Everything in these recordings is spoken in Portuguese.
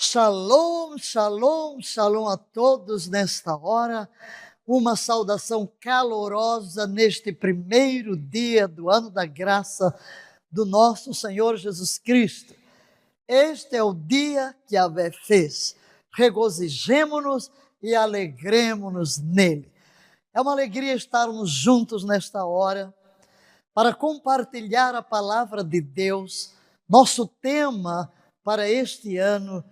Shalom, shalom, shalom a todos nesta hora. Uma saudação calorosa neste primeiro dia do ano da graça do nosso Senhor Jesus Cristo. Este é o dia que Yahvé fez. Regozijemo-nos e alegremo-nos nele. É uma alegria estarmos juntos nesta hora para compartilhar a palavra de Deus, nosso tema para este ano.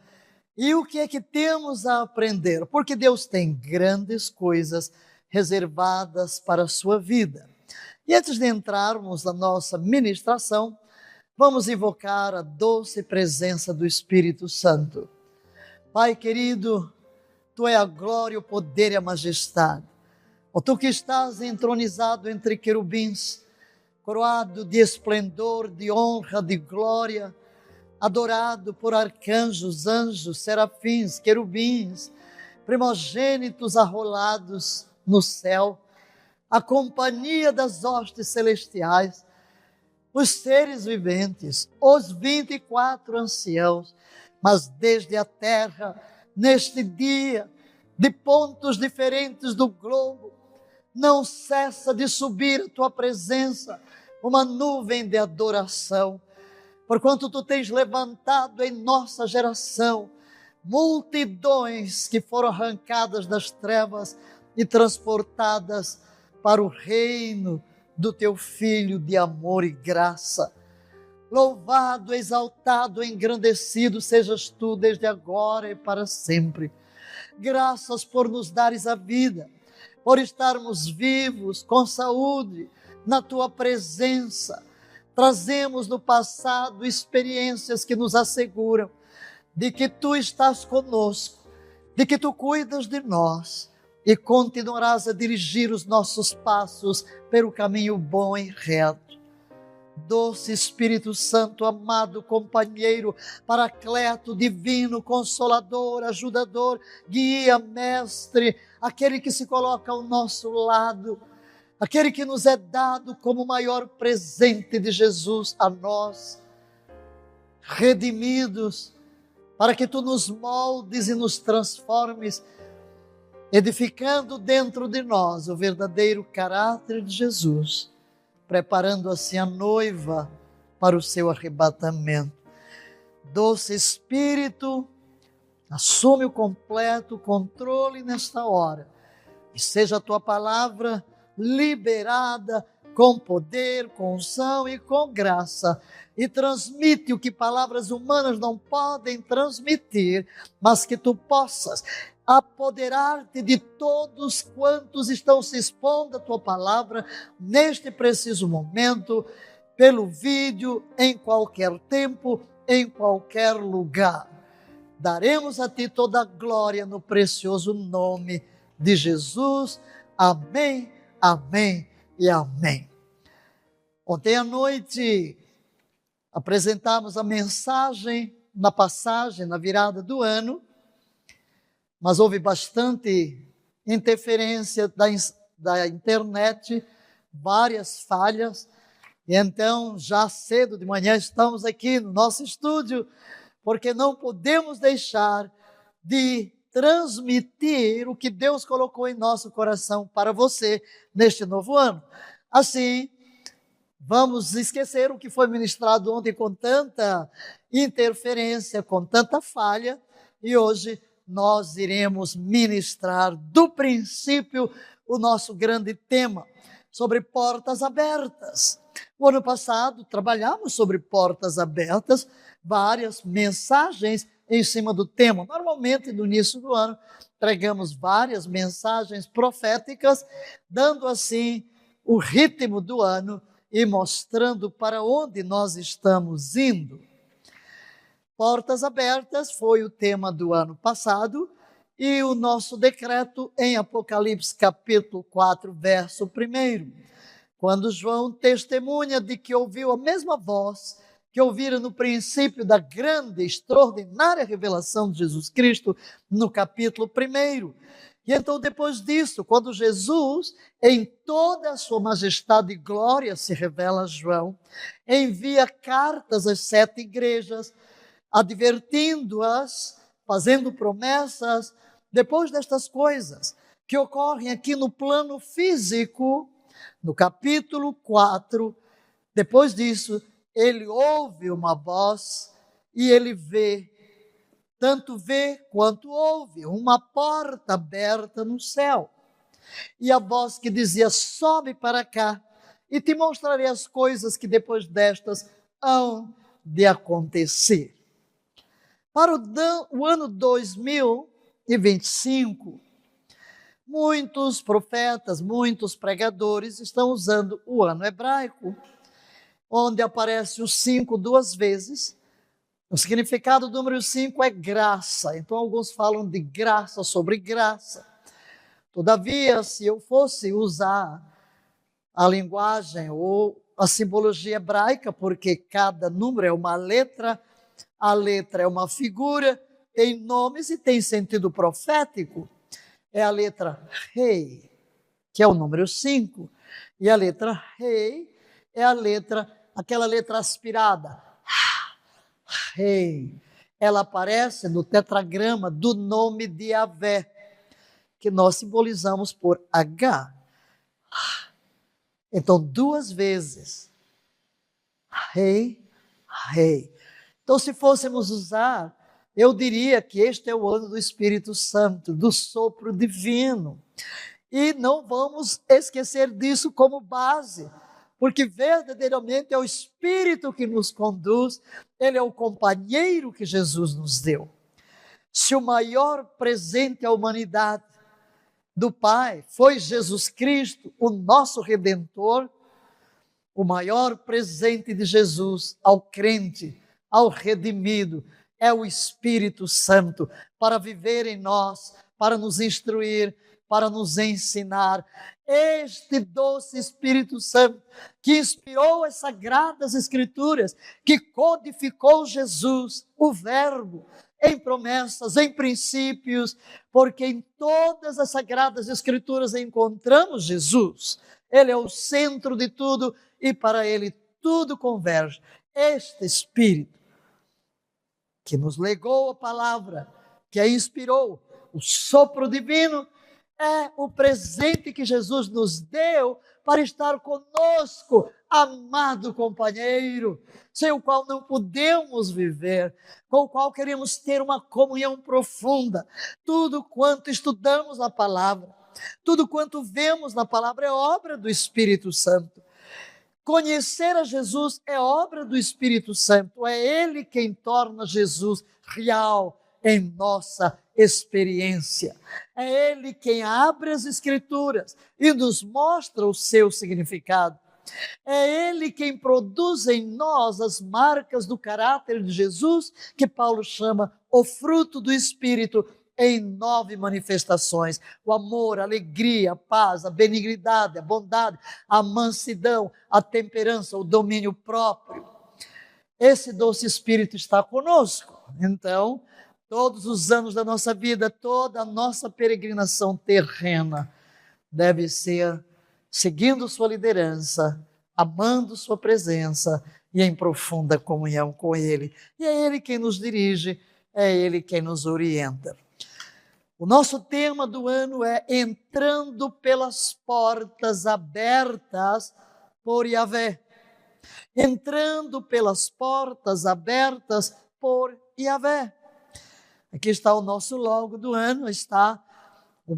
E o que é que temos a aprender? Porque Deus tem grandes coisas reservadas para a sua vida. E antes de entrarmos na nossa ministração, vamos invocar a doce presença do Espírito Santo. Pai querido, Tu é a glória, o poder e a majestade. Ó Tu que estás entronizado entre querubins, coroado de esplendor, de honra, de glória, adorado por arcanjos, anjos, serafins, querubins, primogênitos arrolados no céu, a companhia das hostes celestiais, os seres viventes, os 24 anciãos, mas desde a terra, neste dia, de pontos diferentes do globo, não cessa de subir a Tua presença, uma nuvem de adoração, porquanto Tu tens levantado em nossa geração multidões que foram arrancadas das trevas e transportadas para o reino do Teu Filho de amor e graça. Louvado, exaltado, engrandecido sejas Tu desde agora e para sempre. Graças por nos dares a vida, por estarmos vivos, com saúde, na Tua presença. Trazemos no passado experiências que nos asseguram de que Tu estás conosco, de que Tu cuidas de nós e continuarás a dirigir os nossos passos pelo caminho bom e reto. Doce Espírito Santo, amado companheiro, paracleto, divino, consolador, ajudador, guia, mestre, aquele que se coloca ao nosso lado, aquele que nos é dado como o maior presente de Jesus a nós, redimidos, para que Tu nos moldes e nos transformes, edificando dentro de nós o verdadeiro caráter de Jesus, preparando assim a noiva para o seu arrebatamento. Doce Espírito, assume o completo controle nesta hora, e seja a Tua palavra liberada com poder, com unção e com graça, e transmite o que palavras humanas não podem transmitir, mas que Tu possas apoderar-te de todos quantos estão se expondo à Tua palavra neste preciso momento, pelo vídeo, em qualquer tempo, em qualquer lugar. Daremos a Ti toda a glória no precioso nome de Jesus. Amém. Amém e amém. Ontem à noite apresentamos a mensagem na passagem, na virada do ano, mas houve bastante interferência da internet, várias falhas, e então já cedo de manhã estamos aqui no nosso estúdio, porque não podemos deixar de transmitir o que Deus colocou em nosso coração para você neste novo ano. Assim, vamos esquecer o que foi ministrado ontem com tanta interferência, com tanta falha, e hoje nós iremos ministrar do princípio o nosso grande tema, sobre portas abertas. O ano passado trabalhamos sobre portas abertas, várias mensagens em cima do tema. Normalmente, no início do ano, pregamos várias mensagens proféticas, dando assim o ritmo do ano e mostrando para onde nós estamos indo. Portas abertas foi o tema do ano passado e o nosso decreto em Apocalipse capítulo 4, verso 1, quando João testemunha de que ouviu a mesma voz que ouviram no princípio da grande, extraordinária revelação de Jesus Cristo, no capítulo 1. E então, depois disso, quando Jesus, em toda a sua majestade e glória, se revela a João, envia cartas às 7 igrejas, advertindo-as fazendo promessas. Depois destas coisas que ocorrem aqui no plano físico, no capítulo 4, depois disso, ele ouve uma voz e ele vê, tanto vê quanto ouve, uma porta aberta no céu. E a voz que dizia: sobe para cá e te mostrarei as coisas que depois destas hão de acontecer. Para o ano 2025, muitos profetas, muitos pregadores estão usando o ano hebraico, onde aparece o 5 duas vezes. O significado do número 5 é graça. Então alguns falam de graça sobre graça. Todavia, se eu fosse usar a linguagem ou a simbologia hebraica, porque cada número é uma letra, a letra é uma figura, tem nomes e tem sentido profético. É a letra Rei, que é o número 5, e a letra Rei é aquela letra aspirada, Rei. Ela aparece no tetragrama do nome de Yahvé, que nós simbolizamos por H. Então, duas vezes, Rei, Rei. Então, se fôssemos usar, eu diria que este é o ano do Espírito Santo, do sopro divino. E não vamos esquecer disso como base, porque verdadeiramente é o Espírito que nos conduz, ele é o companheiro que Jesus nos deu. Se o maior presente à humanidade do Pai foi Jesus Cristo, o nosso Redentor, o maior presente de Jesus ao crente, ao redimido, é o Espírito Santo, para viver em nós, para nos instruir, para nos ensinar. Este doce Espírito Santo, que inspirou as Sagradas Escrituras, que codificou Jesus, o Verbo, em promessas, em princípios, porque em todas as Sagradas Escrituras encontramos Jesus. Ele é o centro de tudo e para ele tudo converge. Este Espírito que nos legou a palavra, que a inspirou, o sopro divino, é o presente que Jesus nos deu para estar conosco, amado companheiro, sem o qual não podemos viver, com o qual queremos ter uma comunhão profunda. Tudo quanto estudamos na palavra, tudo quanto vemos na palavra é obra do Espírito Santo. Conhecer a Jesus é obra do Espírito Santo, é Ele quem torna Jesus real em nossa experiência. É Ele quem abre as Escrituras e nos mostra o seu significado. É Ele quem produz em nós as marcas do caráter de Jesus, que Paulo chama o fruto do Espírito, em 9 manifestações: o amor, a alegria, a paz, a benignidade, a bondade, a mansidão, a temperança, o domínio próprio. Esse doce Espírito está conosco. Então, todos os anos da nossa vida, toda a nossa peregrinação terrena deve ser seguindo sua liderança, amando sua presença e em profunda comunhão com Ele. E é Ele quem nos dirige, é Ele quem nos orienta. O nosso tema do ano é entrando pelas portas abertas por Yahvé. Entrando pelas portas abertas por Yahvé. Aqui está o nosso logo do ano, está a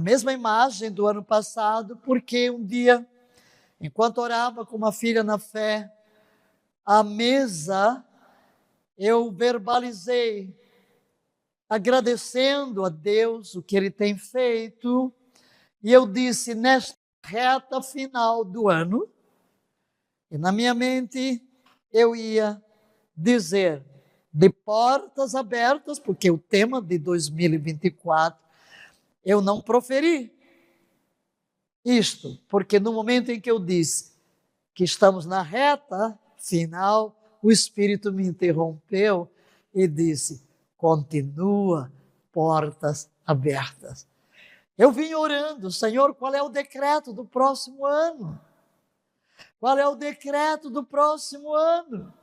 mesma imagem do ano passado, porque um dia, enquanto orava com uma filha na fé, à mesa, eu verbalizei, agradecendo a Deus o que Ele tem feito, e eu disse, nesta reta final do ano, e na minha mente eu ia dizer, de portas abertas, porque o tema de 2024, eu não proferi isto, porque no momento em que eu disse que estamos na reta final, o Espírito me interrompeu e disse, continua portas abertas. Eu vim orando, Senhor, qual é o decreto do próximo ano? Qual é o decreto do próximo ano?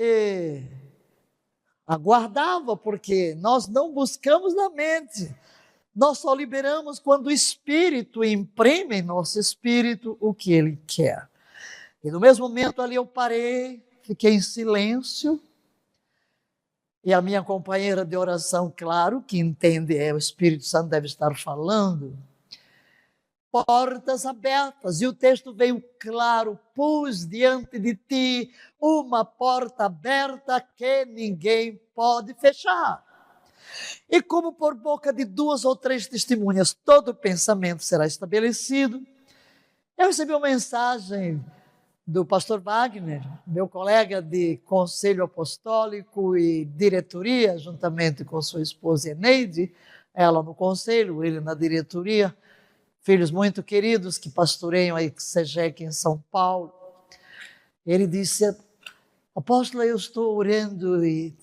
E aguardava, porque nós não buscamos na mente, nós só liberamos quando o Espírito imprime em nosso espírito o que Ele quer. E no mesmo momento ali eu parei, fiquei em silêncio, e a minha companheira de oração, claro, que entende, o Espírito Santo deve estar falando, portas abertas, e o texto veio claro: pus diante de ti uma porta aberta que ninguém pode fechar. E como por boca de 2 ou 3 testemunhas todo pensamento será estabelecido, eu recebi uma mensagem do pastor Wagner, meu colega de conselho apostólico e diretoria, juntamente com sua esposa Eneide, ela no conselho, ele na diretoria, filhos muito queridos que pastoreiam a Exegec em São Paulo. Ele disse: apóstolo, eu estou orando e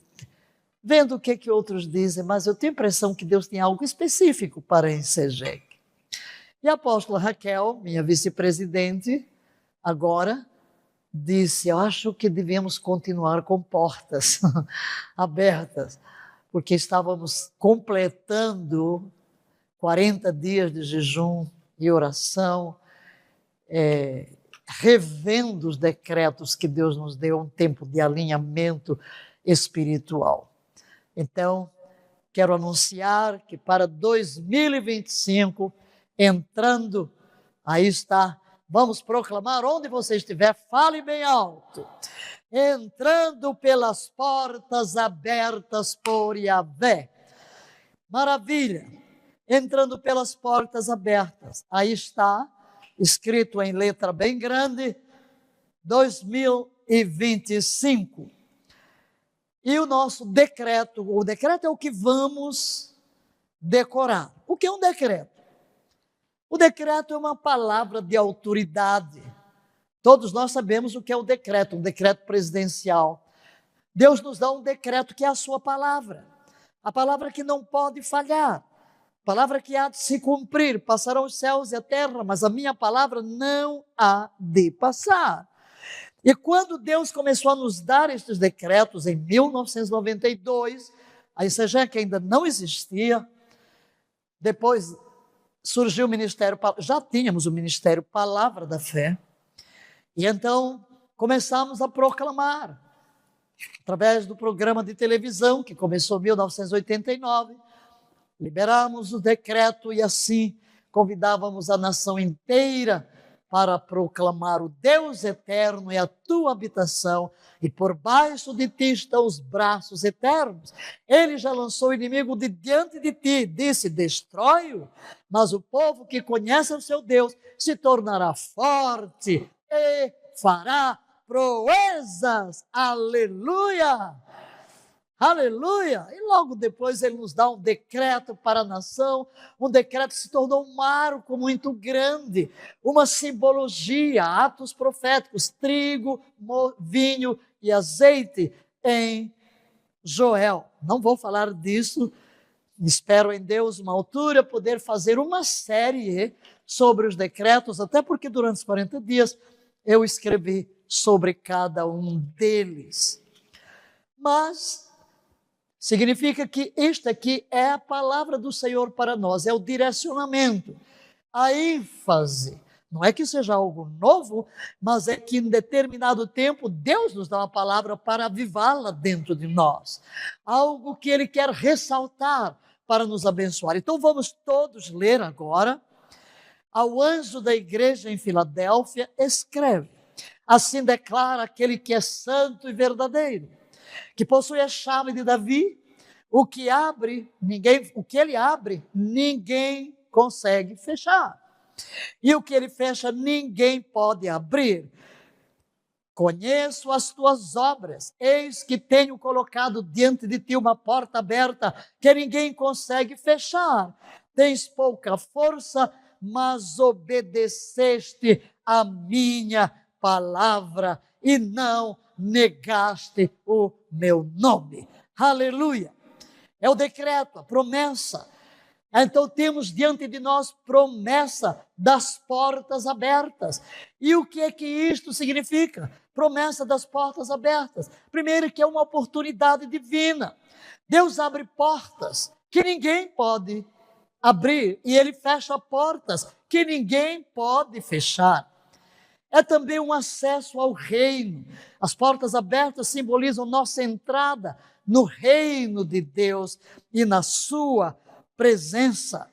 vendo o que outros dizem, mas eu tenho a impressão que Deus tem algo específico para a Exegec. E a apóstola Raquel, minha vice-presidente, agora disse: eu acho que devemos continuar com portas abertas, porque estávamos completando 40 dias de jejum e oração, revendo os decretos que Deus nos deu, um tempo de alinhamento espiritual. Então, quero anunciar que para 2025, entrando, aí está, vamos proclamar onde você estiver, fale bem alto. Entrando pelas portas abertas por Yahvé. Maravilha! Entrando pelas portas abertas. Aí está, escrito em letra bem grande, 2025. E o nosso decreto, o decreto é o que vamos decorar. O que é um decreto? O decreto é uma palavra de autoridade. Todos nós sabemos o que é um decreto presidencial. Deus nos dá um decreto que é a sua palavra. A palavra que não pode falhar. A palavra que há de se cumprir. Passarão os céus e a terra, mas a minha palavra não há de passar. E quando Deus começou a nos dar estes decretos, em 1992, a Exegec ainda não existia, depois surgiu o Ministério, já tínhamos o Ministério Palavra da Fé, e então começamos a proclamar, através do programa de televisão, que começou em 1989, liberamos o decreto e assim convidávamos a nação inteira para proclamar: o Deus eterno é a tua habitação e por baixo de ti estão os braços eternos. Ele já lançou o inimigo de diante de ti, disse: destrói-o, mas o povo que conhece o seu Deus se tornará forte e fará proezas. Aleluia! Aleluia! E logo depois ele nos dá um decreto para a nação, um decreto que se tornou um marco muito grande, uma simbologia, atos proféticos, trigo, vinho e azeite em Joel. Não vou falar disso, espero em Deus uma altura poder fazer uma série sobre os decretos, até porque durante os 40 dias eu escrevi sobre cada um deles. Mas significa que esta aqui é a palavra do Senhor para nós, é o direcionamento, a ênfase. Não é que seja algo novo, mas é que em determinado tempo Deus nos dá uma palavra para avivá-la dentro de nós. Algo que Ele quer ressaltar para nos abençoar. Então vamos todos ler agora. Ao anjo da igreja em Filadélfia escreve: assim declara aquele que é santo e verdadeiro, que possui a chave de Davi, o que ele abre, ninguém consegue fechar. E o que ele fecha, ninguém pode abrir. Conheço as tuas obras, eis que tenho colocado diante de ti uma porta aberta que ninguém consegue fechar. Tens pouca força, mas obedeceste a minha palavra e não negaste o meu nome. Aleluia! É o decreto, a promessa. Então temos diante de nós promessa das portas abertas. E o que é que isto significa? promessa das portas abertas. Primeiro, que é uma oportunidade divina. Deus abre portas que ninguém pode abrir, e Ele fecha portas que ninguém pode fechar. É também um acesso ao reino. As portas abertas simbolizam nossa entrada no reino de Deus e na sua presença.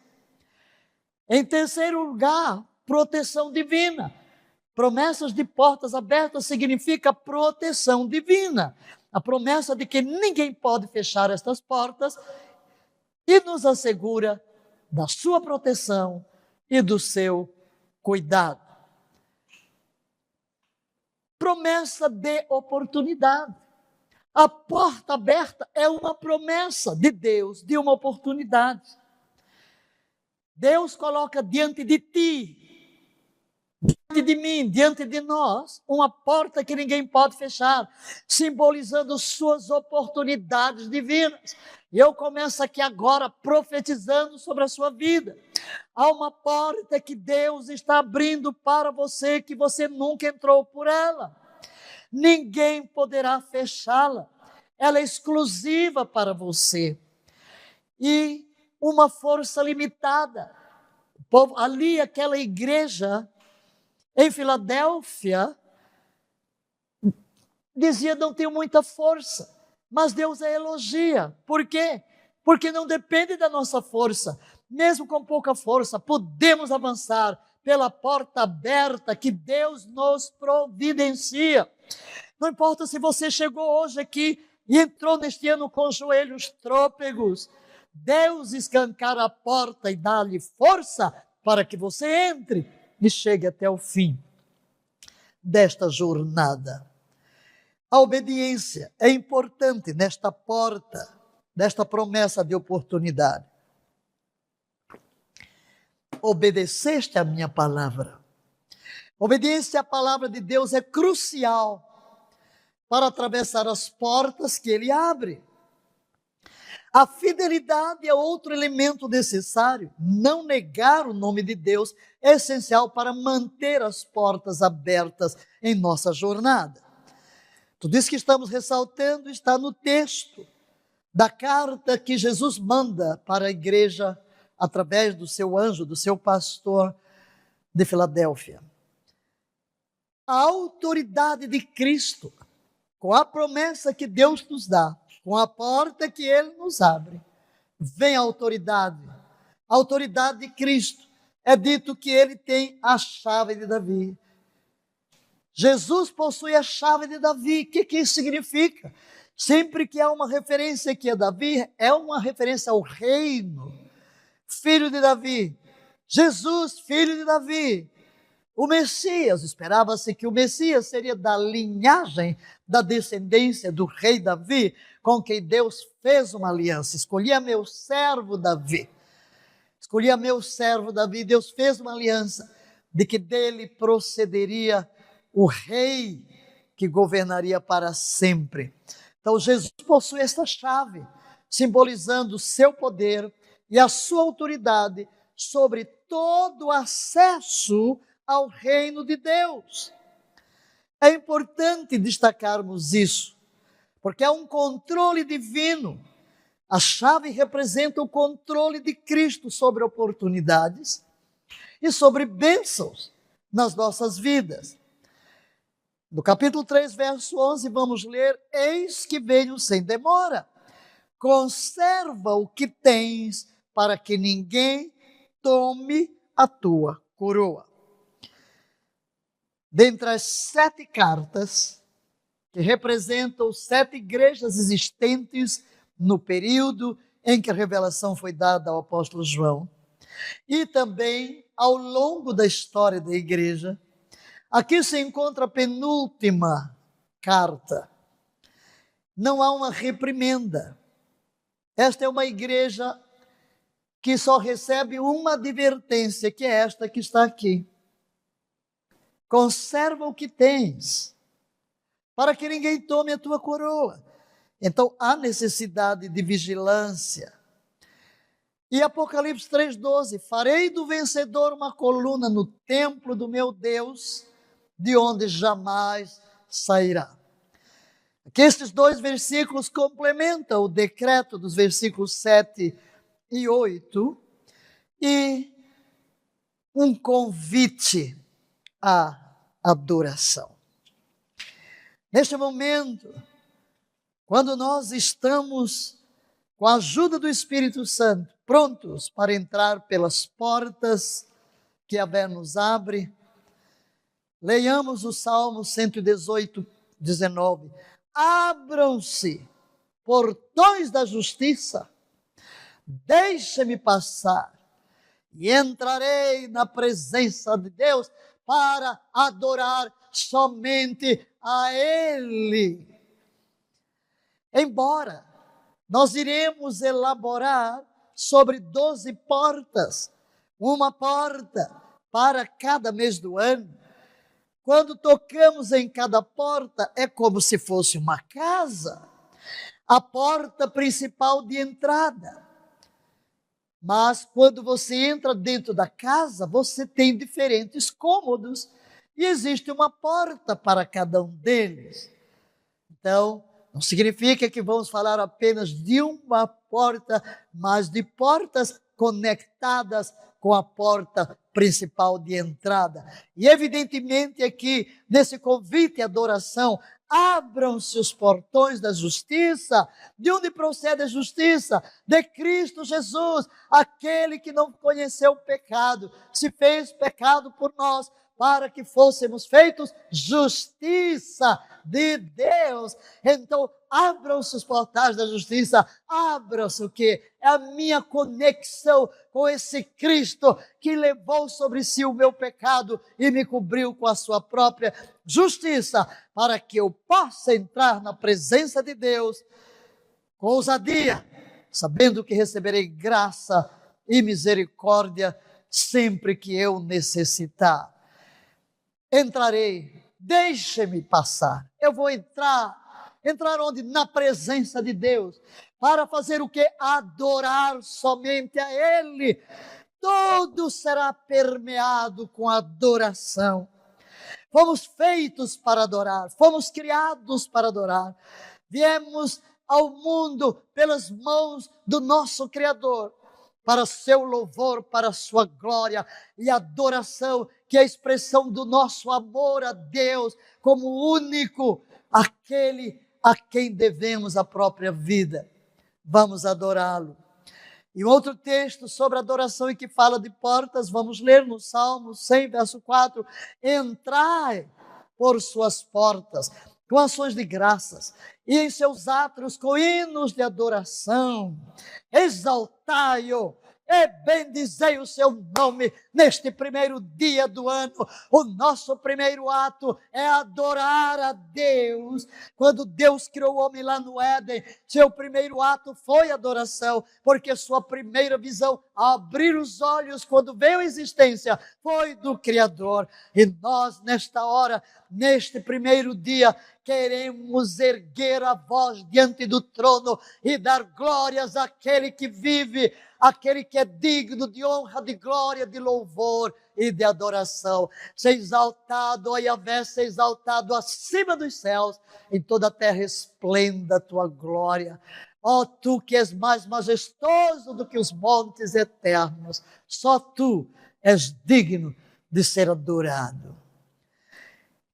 Em terceiro lugar, proteção divina. Promessas de portas abertas significa proteção divina. A promessa de que ninguém pode fechar estas portas e nos assegura da sua proteção e do seu cuidado. Promessa de oportunidade. A porta aberta é uma promessa de Deus, de uma oportunidade. Deus coloca diante de ti, diante de mim, diante de nós, uma porta que ninguém pode fechar, simbolizando suas oportunidades divinas. E eu começo aqui agora profetizando sobre a sua vida. Há uma porta que Deus está abrindo para você, que você nunca entrou por ela. Ninguém poderá fechá-la. Ela é exclusiva para você. E uma força limitada. Ali, aquela igreja em Filadélfia, dizia: não tenho muita força, mas Deus a elogia. Por quê? Porque não depende da nossa força. Mesmo com pouca força, podemos avançar pela porta aberta que Deus nos providencia. Não importa se você chegou hoje aqui e entrou neste ano com joelhos trôpegos, Deus escancara a porta e dá-lhe força para que você entre e chegue até o fim desta jornada. A obediência é importante nesta porta, nesta promessa de oportunidade. Obedeceste a minha palavra. Obediência à palavra de Deus é crucial para atravessar as portas que Ele abre. A fidelidade é outro elemento necessário. Não negar o nome de Deus é essencial para manter as portas abertas em nossa jornada. Tudo isso que estamos ressaltando está no texto da carta que Jesus manda para a igreja através do seu anjo, do seu pastor de Filadélfia. A autoridade de Cristo, com a promessa que Deus nos dá, com a porta que Ele nos abre, vem a autoridade de Cristo. É dito que Ele tem a chave de Davi. Jesus possui a chave de Davi. O que isso significa? Sempre que há uma referência aqui a Davi, é uma referência ao reino. Filho de Davi. Jesus, filho de Davi. O Messias, esperava-se que o Messias seria da linhagem, da descendência do rei Davi, com quem Deus fez uma aliança. Escolhi a meu servo Davi. Deus fez uma aliança de que dele procederia o rei que governaria para sempre. Então Jesus possui esta chave, simbolizando o seu poder e a sua autoridade sobre todo o acesso ao reino de Deus. É importante destacarmos isso, porque é um controle divino. A chave representa o controle de Cristo sobre oportunidades e sobre bênçãos nas nossas vidas. No capítulo 3, verso 11, vamos ler: eis que venho sem demora. Conserva o que tens, para que ninguém tome a tua coroa. Dentre as 7 cartas, que representam 7 igrejas existentes no período em que a revelação foi dada ao apóstolo João, e também ao longo da história da igreja, aqui se encontra a penúltima carta. Não há uma reprimenda. Esta é uma igreja que só recebe uma advertência, que é esta que está aqui. Conserva o que tens, para que ninguém tome a tua coroa. Então, há necessidade de vigilância. E Apocalipse 3,12, farei do vencedor uma coluna no templo do meu Deus, de onde jamais sairá. Aqui estes dois versículos complementam o decreto dos versículos 7 e 8 e um convite à adoração. Neste momento, quando nós estamos com a ajuda do Espírito Santo, prontos para entrar pelas portas que a Vé nos abre, leiamos o Salmo 118, 19. Abram-se portões da justiça, deixe-me passar e entrarei na presença de Deus para adorar somente a Ele. Embora nós iremos elaborar sobre 12 portas, uma porta para cada mês do ano. Quando tocamos em cada porta, é como se fosse uma casa, a porta principal de entrada. Mas quando você entra dentro da casa, você tem diferentes cômodos e existe uma porta para cada um deles. Então, não significa que vamos falar apenas de uma porta, mas de portas conectadas com a porta principal de entrada. E evidentemente aqui, nesse convite à adoração, abram-se os portões da justiça. De onde procede a justiça? De Cristo Jesus, aquele que não conheceu o pecado, se fez pecado por nós, para que fôssemos feitos justiça de Deus. Então, abram-se os portais da justiça, abram-se o que? É a minha conexão com esse Cristo que levou sobre si o meu pecado e me cobriu com a sua própria justiça, para que eu possa entrar na presença de Deus com ousadia, sabendo que receberei graça e misericórdia sempre que eu necessitar. Entrarei, deixe-me passar. Eu vou entrar onde? Na presença de Deus, para fazer o que? Adorar somente a Ele. Tudo será permeado com adoração. Fomos feitos para adorar, fomos criados para adorar. Viemos ao mundo pelas mãos do nosso Criador, para seu louvor, para sua glória e adoração, que é a expressão do nosso amor a Deus como único, aquele a quem devemos a própria vida. Vamos adorá-lo. E outro texto sobre adoração e que fala de portas, vamos ler no Salmo 100, verso 4. Entrai por suas portas com ações de graças e em seus átrios com hinos de adoração. Exaltai-o e bendizei o seu nome neste primeiro dia do ano. O nosso primeiro ato é adorar a Deus. Quando Deus criou o homem lá no Éden, seu primeiro ato foi adoração, porque sua primeira visão, ao abrir os olhos, quando veio a existência, foi do Criador. E nós, nesta hora, neste primeiro dia, queremos erguer a voz diante do trono e dar glórias àquele que vive, aquele que é digno de honra, de glória, de louvor e de adoração. Ser exaltado, ó Yahvé, ser exaltado acima dos céus, em toda a terra esplenda a tua glória. Ó tu que és mais majestoso do que os montes eternos, só tu és digno de ser adorado.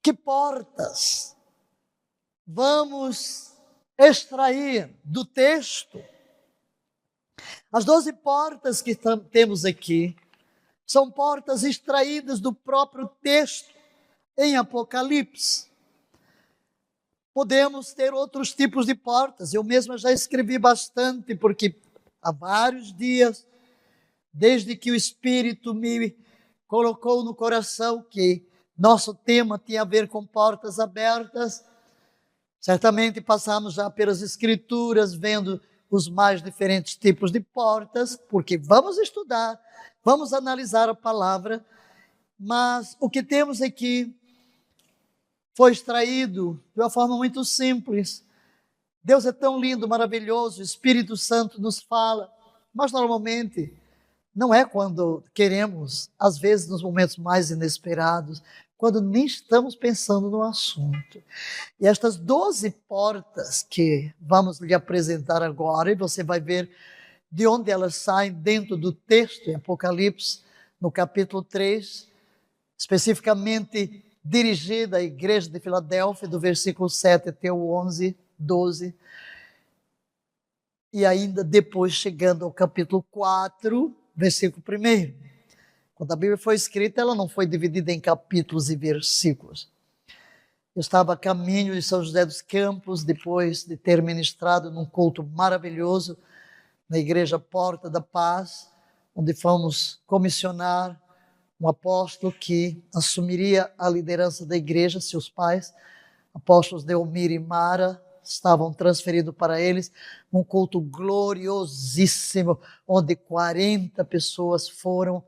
Que portas vamos extrair do texto? As 12 portas que temos aqui são portas extraídas do próprio texto em Apocalipse. Podemos ter outros tipos de portas. Eu mesma já escrevi bastante, porque há vários dias, desde que o Espírito me colocou no coração que nosso tema tinha a ver com portas abertas, certamente passamos já pelas Escrituras, vendo os mais diferentes tipos de portas, porque vamos estudar, vamos analisar a palavra, mas o que temos aqui foi extraído de uma forma muito simples. Deus é tão lindo, maravilhoso, o Espírito Santo nos fala, mas normalmente não é quando queremos, às vezes nos momentos mais inesperados. quando nem estamos pensando no assunto. E estas 12 portas que vamos lhe apresentar agora, e você vai ver de onde elas saem dentro do texto em Apocalipse, no capítulo 3, especificamente dirigida à igreja de Filadélfia, do versículo 7 até o 11, 12, e ainda depois chegando ao capítulo 4, versículo 1. Quando a Bíblia foi escrita, ela não foi dividida em capítulos e versículos. Eu estava a caminho de São José dos Campos, depois de ter ministrado num culto maravilhoso na igreja Porta da Paz, onde fomos comissionar um apóstolo que assumiria a liderança da igreja. Seus pais, apóstolos Delmir e Mara, estavam transferidos para eles, um culto gloriosíssimo, onde 40 pessoas foram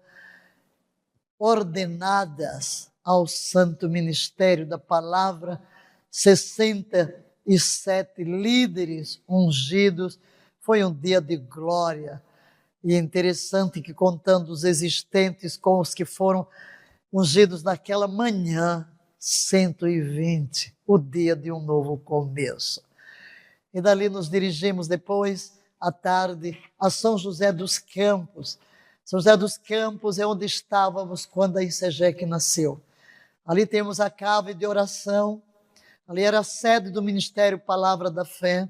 ordenadas ao santo ministério da palavra, 67 líderes ungidos. Foi um dia de glória. E é interessante que, contando os existentes com os que foram ungidos naquela manhã, 120, o dia de um novo começo. E dali nos dirigimos depois, à tarde, a São José dos Campos. São José dos Campos é onde estávamos quando a ICEGEC nasceu. Ali temos a cave de oração, ali era a sede do Ministério Palavra da Fé.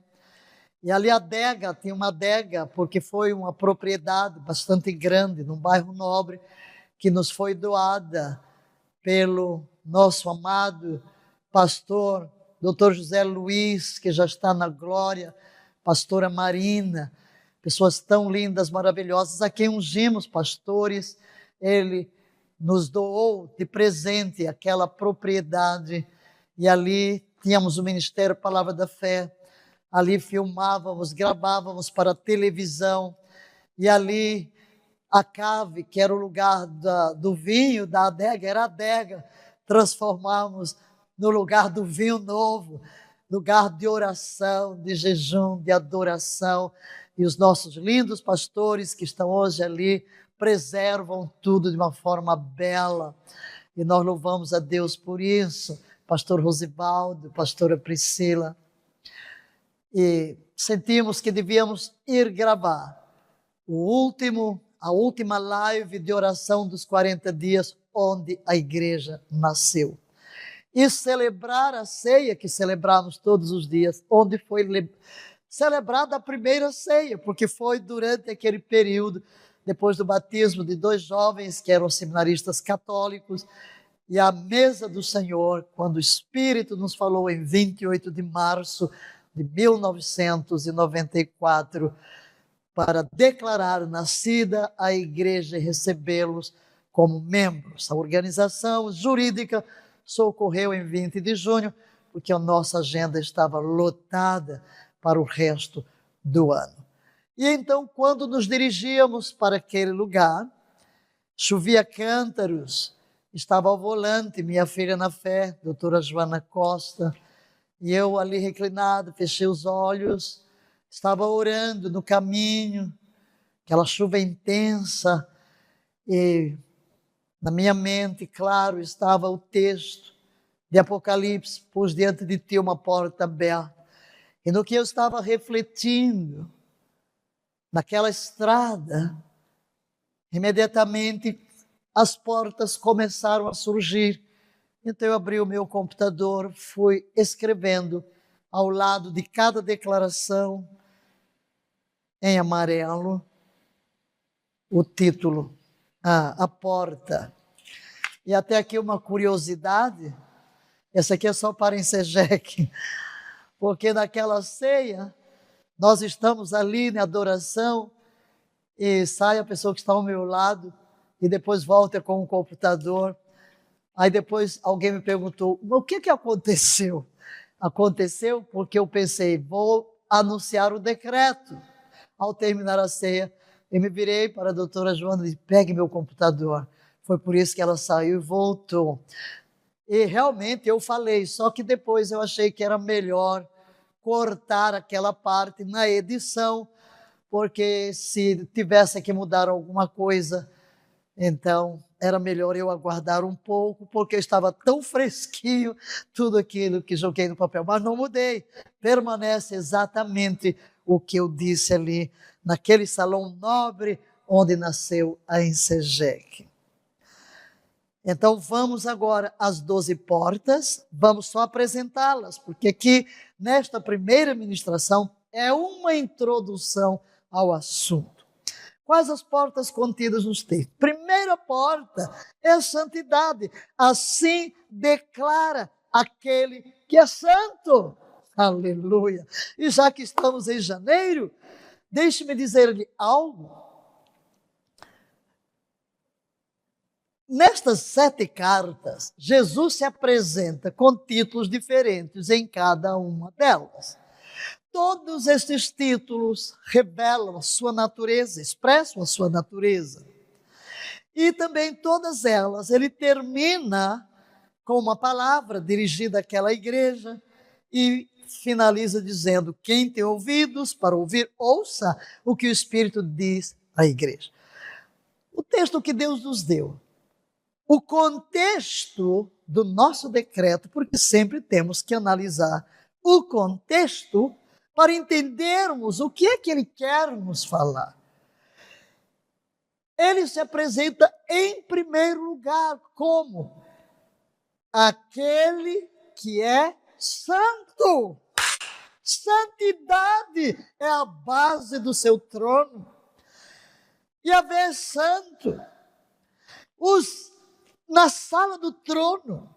E ali a adega, tinha uma adega, porque foi uma propriedade bastante grande, num bairro nobre, que nos foi doada pelo nosso amado pastor, Dr. José Luiz, que já está na glória, pastora Marina, pessoas tão lindas, maravilhosas, a quem ungimos pastores. Ele nos doou de presente aquela propriedade, e ali tínhamos o Ministério Palavra da Fé. Ali filmávamos, gravávamos para a televisão, e ali a cave, que era o lugar do vinho, da adega, era a adega, transformamos no lugar do vinho novo, lugar de oração, de jejum, de adoração. E os nossos lindos pastores que estão hoje ali preservam tudo de uma forma bela, e nós louvamos a Deus por isso. Pastor Rosivaldo, pastora Priscila. E sentimos que devíamos ir gravar a última live de oração dos 40 dias, onde a igreja nasceu. E celebrar a ceia que celebramos todos os dias, onde foi celebrada a primeira ceia, porque foi durante aquele período, depois do batismo de 2 jovens que eram seminaristas católicos, e a mesa do Senhor, quando o Espírito nos falou em 28 de março de 1994, para declarar nascida a igreja e recebê-los como membros. A organização jurídica socorreu em 20 de junho, porque a nossa agenda estava lotada para o resto do ano. E então, quando nos dirigíamos para aquele lugar, chovia cântaros, estava ao volante minha filha na fé, doutora Joana Costa, e eu ali reclinado, fechei os olhos, estava orando no caminho, aquela chuva intensa, e na minha mente, claro, estava o texto de Apocalipse: pus diante de ti uma porta aberta. E no que eu estava refletindo, naquela estrada, imediatamente as portas começaram a surgir. Então eu abri o meu computador, fui escrevendo ao lado de cada declaração, em amarelo, o título, a porta. E até aqui uma curiosidade, essa aqui é só para ICEGEC, porque naquela ceia, nós estamos ali na adoração, e sai a pessoa que está ao meu lado, e depois volta com o computador. Aí depois alguém me perguntou: o que aconteceu? Aconteceu porque eu pensei, vou anunciar o decreto. Ao terminar a ceia, eu me virei para a doutora Joana e disse: pegue meu computador. Foi por isso que ela saiu e voltou. E realmente eu falei, só que depois eu achei que era melhor cortar aquela parte na edição, porque se tivesse que mudar alguma coisa, Então, era melhor eu aguardar um pouco, porque estava tão fresquinho tudo aquilo que joguei no papel. Mas não mudei, permanece exatamente o que eu disse ali, naquele salão nobre onde nasceu a Ensegec. Então vamos agora às 12 portas, vamos só apresentá-las, porque aqui nesta primeira ministração é uma introdução ao assunto. Quais as portas contidas nos textos? Primeira porta é a santidade. Assim declara aquele que é santo. Aleluia. E já que estamos em janeiro, deixe-me dizer-lhe algo. Nestas 7 cartas, Jesus se apresenta com títulos diferentes em cada uma delas. Todos estes títulos revelam a sua natureza, expressam a sua natureza. E também todas elas, ele termina com uma palavra dirigida àquela igreja e finaliza dizendo: quem tem ouvidos para ouvir, ouça o que o Espírito diz à igreja. O texto que Deus nos deu, o contexto do nosso decreto, porque sempre temos que analisar o contexto para entendermos o que é que ele quer nos falar. Ele se apresenta em primeiro lugar como aquele que é santo. Santidade é a base do seu trono. Yahvé é santo. Na sala do trono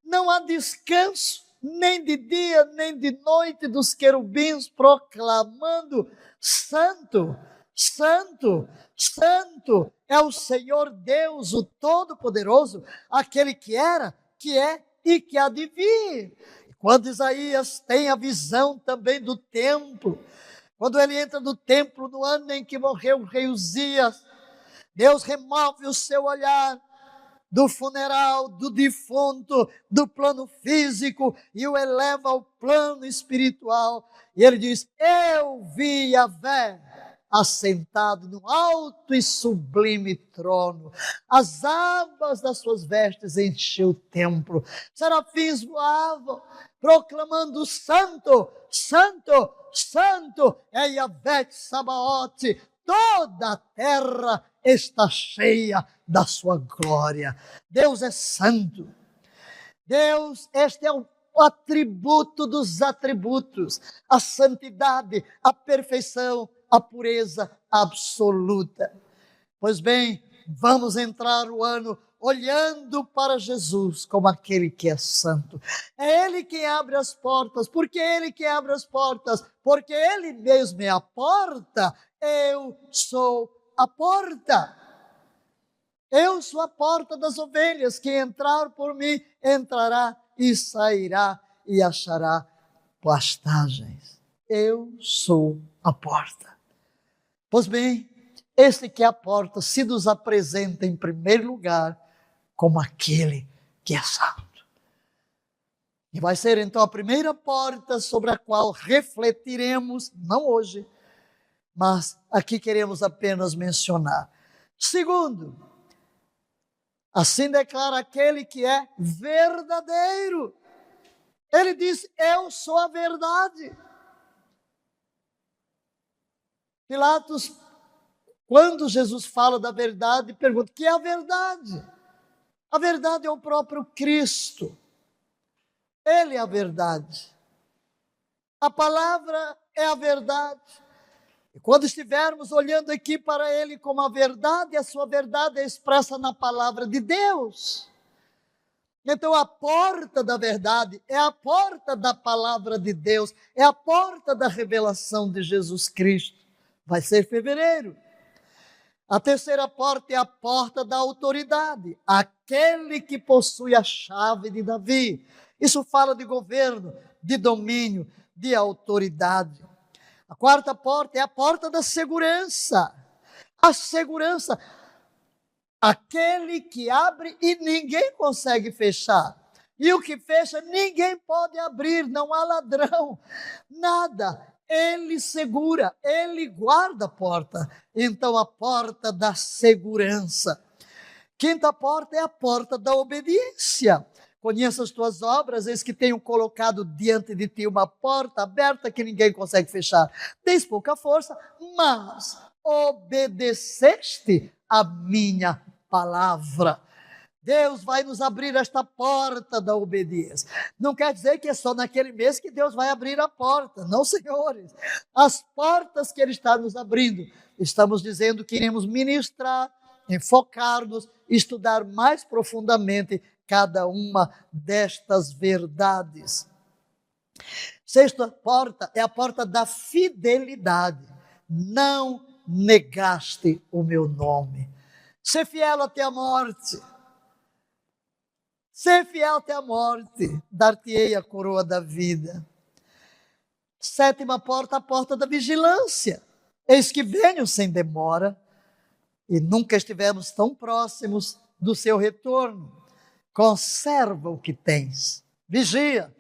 não há descanso, nem de dia, nem de noite, dos querubins proclamando: santo, santo, santo é o Senhor Deus, o Todo-Poderoso, aquele que era, que é e que há de vir. Quando Isaías tem a visão também do templo, quando ele entra no templo no ano em que morreu o rei Uzias, Deus remove o seu olhar do funeral, do defunto, do plano físico, e o eleva ao plano espiritual. E ele diz: eu vi Yahvé assentado no alto e sublime trono. As abas das suas vestes encheu o templo. Serafins voavam, proclamando: santo, santo, santo é Yahvé Sabaote. Toda a terra está cheia da sua glória. Deus é santo. Deus, este é o atributo dos atributos, a santidade, a perfeição, a pureza absoluta. Pois bem, vamos entrar o ano olhando para Jesus como aquele que é santo. É Ele quem abre as portas. Por que Ele que abre as portas? Porque Ele mesmo é a porta. Eu sou a porta. Eu sou a porta das ovelhas. Quem entrar por mim, entrará e sairá e achará pastagens. Eu sou a porta. Pois bem, este que é a porta se nos apresenta em primeiro lugar como aquele que é santo. E vai ser então a primeira porta sobre a qual refletiremos, não hoje, mas aqui queremos apenas mencionar. Segundo, assim declara aquele que é verdadeiro. Ele diz: eu sou a verdade. Pilatos, quando Jesus fala da verdade, pergunta: o que é a verdade? A verdade é o próprio Cristo. Ele é a verdade. A palavra é a verdade. E quando estivermos olhando aqui para Ele como a verdade, a sua verdade é expressa na palavra de Deus. Então a porta da verdade é a porta da palavra de Deus, é a porta da revelação de Jesus Cristo. Vai ser fevereiro. A terceira porta é a porta da autoridade, aquele que possui a chave de Davi. Isso fala de governo, de domínio, de autoridade. A quarta porta é a porta da segurança. A segurança, aquele que abre e ninguém consegue fechar. E o que fecha, ninguém pode abrir, não há ladrão, nada. Ele segura, Ele guarda a porta. Então a porta da segurança. Quinta porta é a porta da obediência. Conheça as tuas obras, eis que tenho colocado diante de ti uma porta aberta que ninguém consegue fechar. Tens pouca força, mas obedeceste a minha palavra. Deus vai nos abrir esta porta da obediência. Não quer dizer que é só naquele mês que Deus vai abrir a porta. Não, senhores. As portas que Ele está nos abrindo, estamos dizendo que iremos ministrar, enfocar-nos, estudar mais profundamente cada uma destas verdades. Sexta porta é a porta da fidelidade. Não negaste o meu nome. Ser fiel até a morte. Ser fiel até a morte, dar-te-ei a coroa da vida. Sétima porta, a porta da vigilância. Eis que venho sem demora, e nunca estivemos tão próximos do seu retorno. Conserva o que tens, vigia,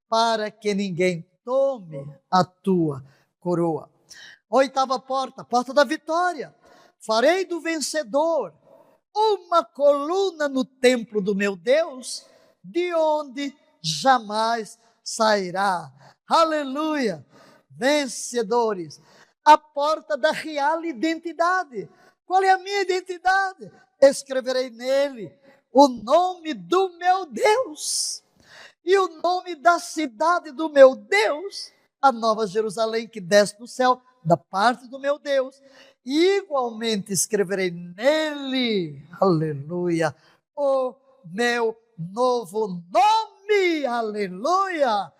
para que ninguém tome a tua coroa. Oitava porta, porta da vitória. Farei do vencedor uma coluna no templo do meu Deus, de onde jamais sairá. Aleluia! Vencedores. A porta da real identidade. Qual é a minha identidade? Escreverei nele o nome do meu Deus e o nome da cidade do meu Deus, a Nova Jerusalém que desce do céu, da parte do meu Deus. E igualmente escreverei nele, aleluia, o meu novo nome, aleluia.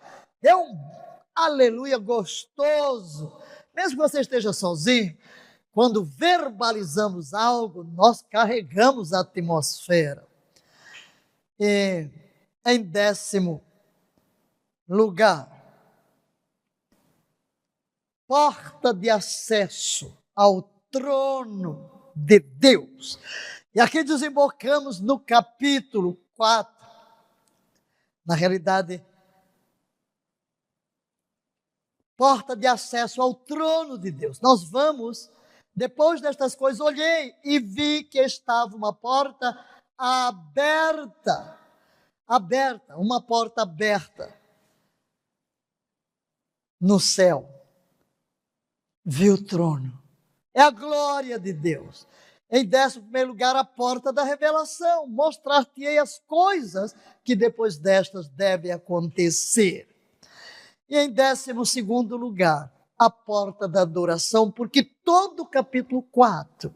É um aleluia gostoso. Mesmo que você esteja sozinho, quando verbalizamos algo, nós carregamos a atmosfera. E em 10º lugar, porta de acesso ao trono de Deus. E aqui desembocamos no capítulo 4. Na realidade, porta de acesso ao trono de Deus. Nós vamos, depois destas coisas, olhei e vi que estava uma porta aberta. Uma porta aberta no céu. Vi o trono. É a glória de Deus. Em 11º lugar, a porta da revelação. Mostrar-te-ei as coisas que depois destas devem acontecer. E em 12º lugar, a porta da adoração, porque todo o capítulo 4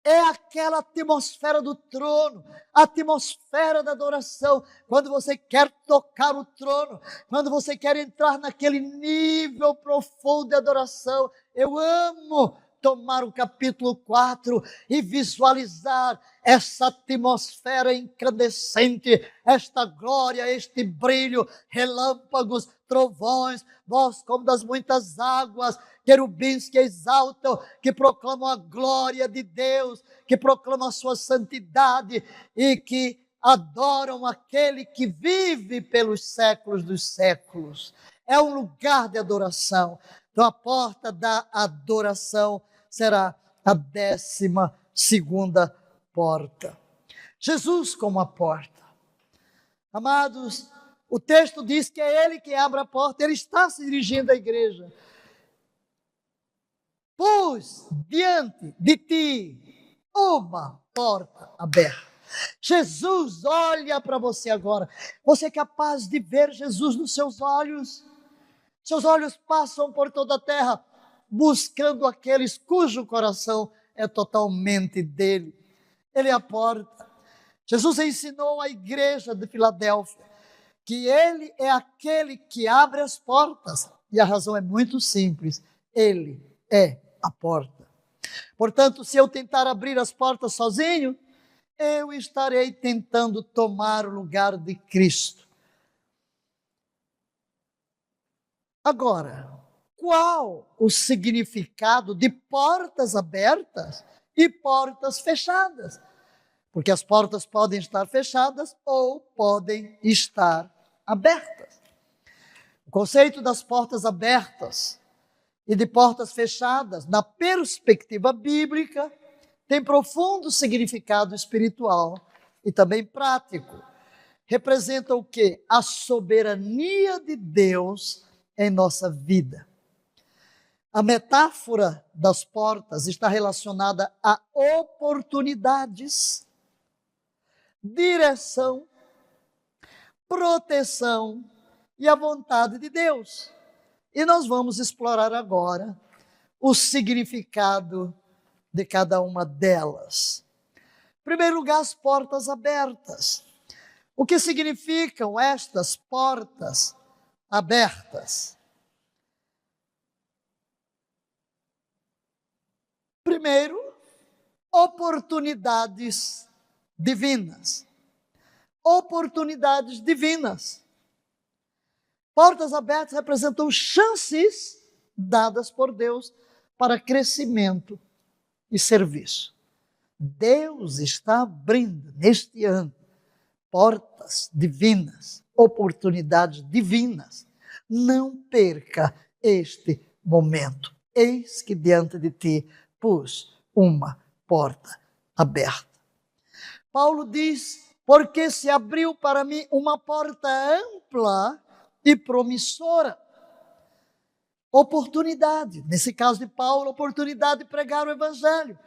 é aquela atmosfera do trono, a atmosfera da adoração. Quando você quer tocar o trono, quando você quer entrar naquele nível profundo de adoração. Eu amo tomar o capítulo 4 e visualizar essa atmosfera incandescente, esta glória, este brilho, relâmpagos, trovões, voz como das muitas águas, querubins que exaltam, que proclamam a glória de Deus, que proclamam a sua santidade e que adoram aquele que vive pelos séculos dos séculos. É um lugar de adoração. Então a porta da adoração será a 12ª porta. Jesus como a porta. Amados, o texto diz que é Ele que abre a porta, Ele está se dirigindo à igreja. Pus diante de ti uma porta aberta. Jesus olha para você agora. Você é capaz de ver Jesus nos seus olhos? Seus olhos passam por toda a terra, buscando aqueles cujo coração é totalmente dele. Ele é a porta. Jesus ensinou à igreja de Filadélfia que ele é aquele que abre as portas. E a razão é muito simples. Ele é a porta. Portanto, se eu tentar abrir as portas sozinho, eu estarei tentando tomar o lugar de Cristo. Agora, qual o significado de portas abertas e portas fechadas? Porque as portas podem estar fechadas ou podem estar abertas. O conceito das portas abertas e de portas fechadas, na perspectiva bíblica, tem profundo significado espiritual e também prático. Representa o quê? A soberania de Deus em nossa vida. A metáfora das portas está relacionada a oportunidades, direção, proteção e a vontade de Deus. E nós vamos explorar agora o significado de cada uma delas. Em primeiro lugar, as portas abertas. O que significam estas portas abertas? Primeiro, oportunidades divinas. Oportunidades divinas. Portas abertas representam chances dadas por Deus para crescimento e serviço. Deus está abrindo neste ano portas divinas, oportunidades divinas. Não perca este momento. Eis que diante de ti pus uma porta aberta. Paulo diz, porque se abriu para mim uma porta ampla e promissora. Oportunidade, nesse caso de Paulo, oportunidade de pregar o evangelho.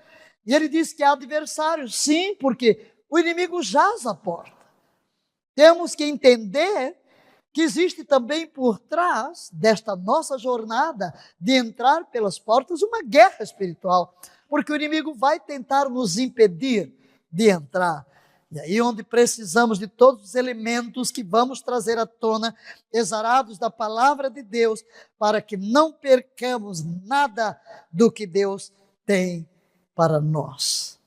E ele diz que há adversários, sim, porque o inimigo jaz à porta. Temos que entender que existe também por trás desta nossa jornada de entrar pelas portas uma guerra espiritual, porque o inimigo vai tentar nos impedir de entrar. E aí onde precisamos de todos os elementos que vamos trazer à tona, exarados da palavra de Deus, para que não percamos nada do que Deus tem para nós.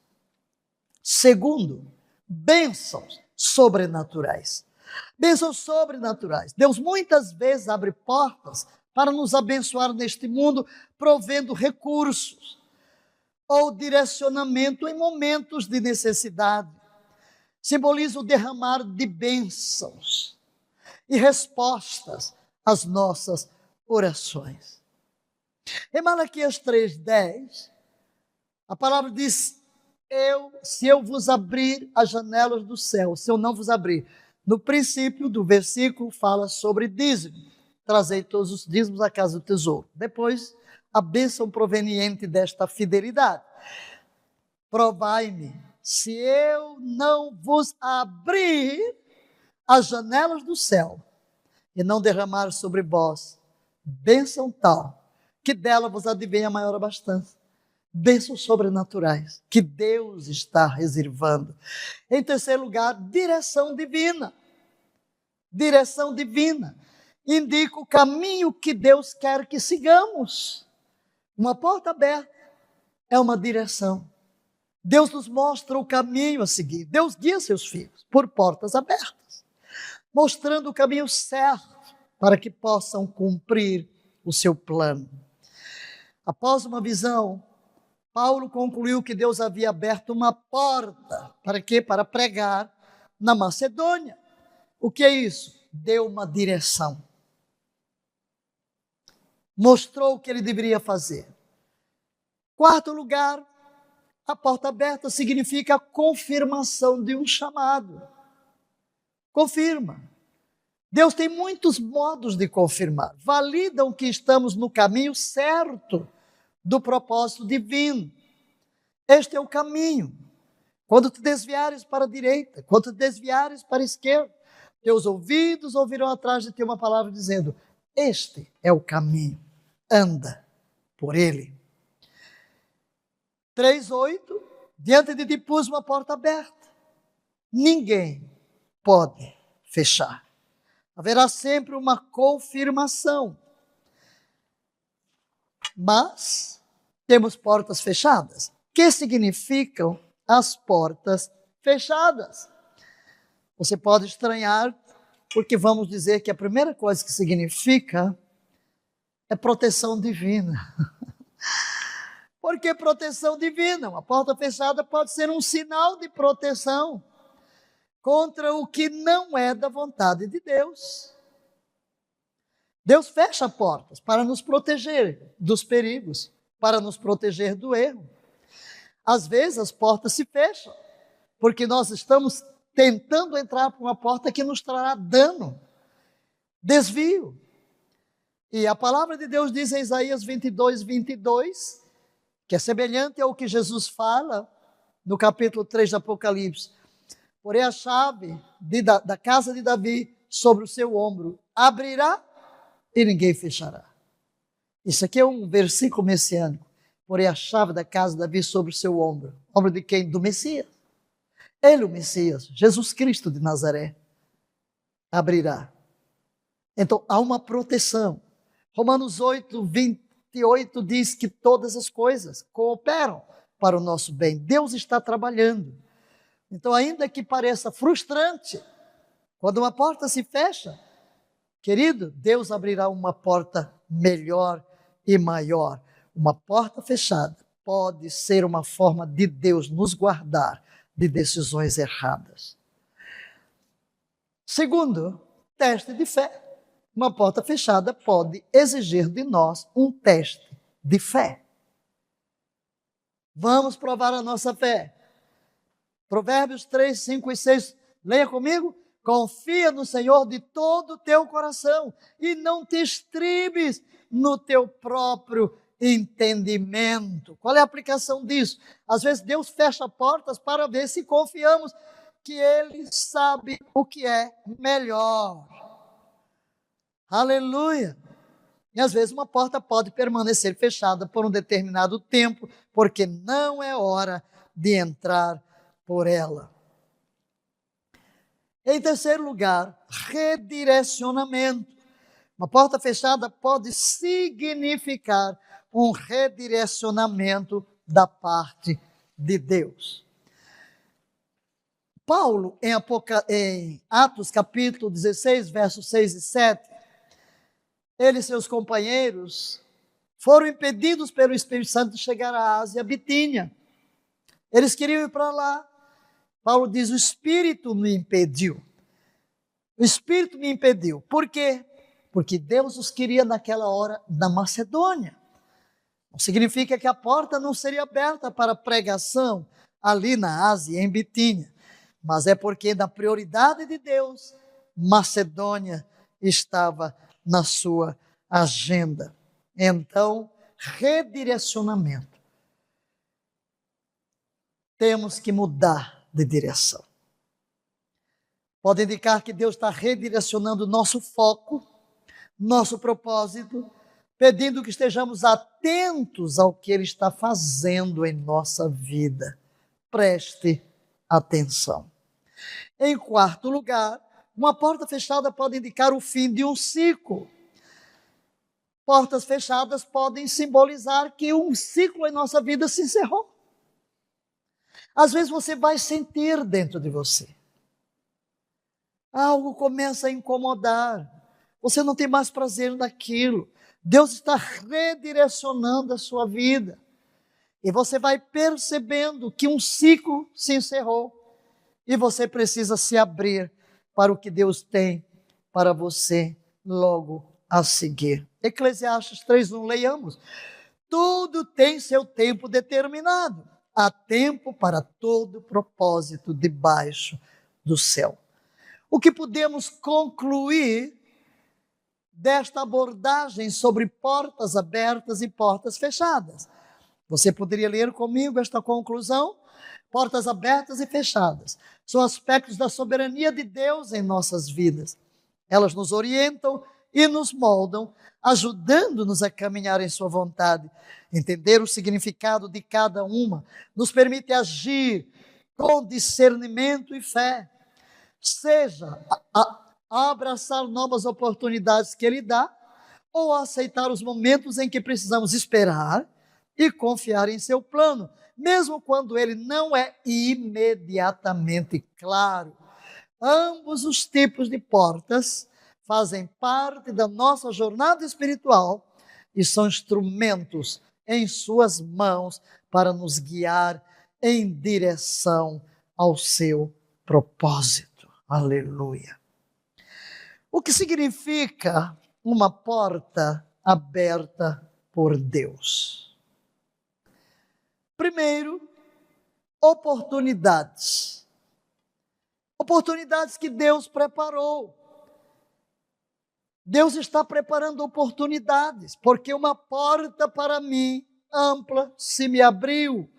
Segundo, bênçãos sobrenaturais. Bênçãos sobrenaturais. Deus muitas vezes abre portas para nos abençoar neste mundo, provendo recursos ou direcionamento em momentos de necessidade. Simboliza o derramar de bênçãos e respostas às nossas orações. Em Malaquias 3:10, a palavra diz, se eu vos abrir as janelas do céu, se eu não vos abrir. No princípio do versículo fala sobre dízimo. Trazei todos os dízimos à casa do tesouro. Depois, a bênção proveniente desta fidelidade. Provai-me, se eu não vos abrir as janelas do céu e não derramar sobre vós bênção tal, que dela vos advenha maior abastança. Bênçãos sobrenaturais que Deus está reservando. Em terceiro lugar, direção divina. Direção divina indica o caminho que Deus quer que sigamos. Uma porta aberta é uma direção. Deus nos mostra o caminho a seguir. Deus guia seus filhos por portas abertas, mostrando o caminho certo para que possam cumprir o seu plano. Após uma visão, Paulo concluiu que Deus havia aberto uma porta. Para quê? Para pregar na Macedônia. O que é isso? Deu uma direção. Mostrou o que ele deveria fazer. Quarto lugar, a porta aberta significa a confirmação de um chamado. Confirma. Deus tem muitos modos de confirmar. Validam que estamos no caminho certo do propósito divino. Este é o caminho. Quando te desviares para a direita, quando te desviares para a esquerda, teus ouvidos ouvirão atrás de ti uma palavra dizendo, este é o caminho, anda por ele. 3:8, diante de ti pus uma porta aberta. Ninguém pode fechar. Haverá sempre uma confirmação. Mas temos portas fechadas. O que significam as portas fechadas? Você pode estranhar, porque vamos dizer que a primeira coisa que significa é proteção divina. Por que proteção divina? Uma porta fechada pode ser um sinal de proteção contra o que não é da vontade de Deus. Deus fecha portas para nos proteger dos perigos, para nos proteger do erro. Às vezes as portas se fecham, porque nós estamos tentando entrar por uma porta que nos trará dano, desvio. E a palavra de Deus diz em Isaías 22, que é semelhante ao que Jesus fala no capítulo 3 do Apocalipse. Porém a chave da casa de Davi sobre o seu ombro abrirá e ninguém fechará. Isso aqui é um versículo messiânico. Porém a chave da casa de Davi sobre o seu ombro. Ombro de quem? Do Messias. Ele, o Messias, Jesus Cristo de Nazaré, abrirá. Então há uma proteção. Romanos 8:28 diz que todas as coisas cooperam para o nosso bem. Deus está trabalhando. Então, ainda que pareça frustrante, quando uma porta se fecha, querido, Deus abrirá uma porta melhor e maior. Uma porta fechada pode ser uma forma de Deus nos guardar de decisões erradas. Segundo, teste de fé. Uma porta fechada pode exigir de nós um teste de fé. Vamos provar a nossa fé. Provérbios 3, 5 e 6. Leia comigo. Confia no Senhor de todo o teu coração e não te estribes no teu próprio entendimento. Qual é a aplicação disso? Às vezes Deus fecha portas para ver se confiamos que Ele sabe o que é melhor. Aleluia! E às vezes uma porta pode permanecer fechada por um determinado tempo, porque não é hora de entrar por ela. Em terceiro lugar, redirecionamento. Uma porta fechada pode significar um redirecionamento da parte de Deus. Paulo, em Atos capítulo 16, versos 6 e 7, ele e seus companheiros foram impedidos pelo Espírito Santo de chegar à Ásia, a Bitínia. Eles queriam ir para lá. Paulo diz, o Espírito me impediu. O Espírito me impediu. Por quê? Porque Deus os queria naquela hora na Macedônia. Não significa que a porta não seria aberta para pregação ali na Ásia, em Bitínia. Mas é porque na prioridade de Deus, Macedônia estava na sua agenda. Então, redirecionamento. Temos que mudar de direção. Pode indicar que Deus está redirecionando nosso foco, nosso propósito, pedindo que estejamos atentos ao que Ele está fazendo em nossa vida. Preste atenção. Em quarto lugar, uma porta fechada pode indicar o fim de um ciclo. Portas fechadas podem simbolizar que um ciclo em nossa vida se encerrou. Às vezes você vai sentir dentro de você. Algo começa a incomodar. Você não tem mais prazer naquilo. Deus está redirecionando a sua vida. E você vai percebendo que um ciclo se encerrou. E você precisa se abrir para o que Deus tem para você logo a seguir. Eclesiastes 3:1, leiamos. Tudo tem seu tempo determinado. Há tempo para todo propósito debaixo do céu. O que podemos concluir desta abordagem sobre portas abertas e portas fechadas? Você poderia ler comigo esta conclusão? Portas abertas e fechadas são aspectos da soberania de Deus em nossas vidas. Elas nos orientam e nos moldam, ajudando-nos a caminhar em sua vontade. Entender o significado de cada uma nos permite agir com discernimento e fé. Seja a abraçar novas oportunidades que Ele dá, ou a aceitar os momentos em que precisamos esperar e confiar em seu plano, mesmo quando ele não é imediatamente claro. Ambos os tipos de portas fazem parte da nossa jornada espiritual e são instrumentos em suas mãos para nos guiar em direção ao seu propósito. Aleluia. O que significa uma porta aberta por Deus? Primeiro, oportunidades. Oportunidades que Deus preparou. Deus está preparando oportunidades, porque uma porta para mim, ampla, se me abriu.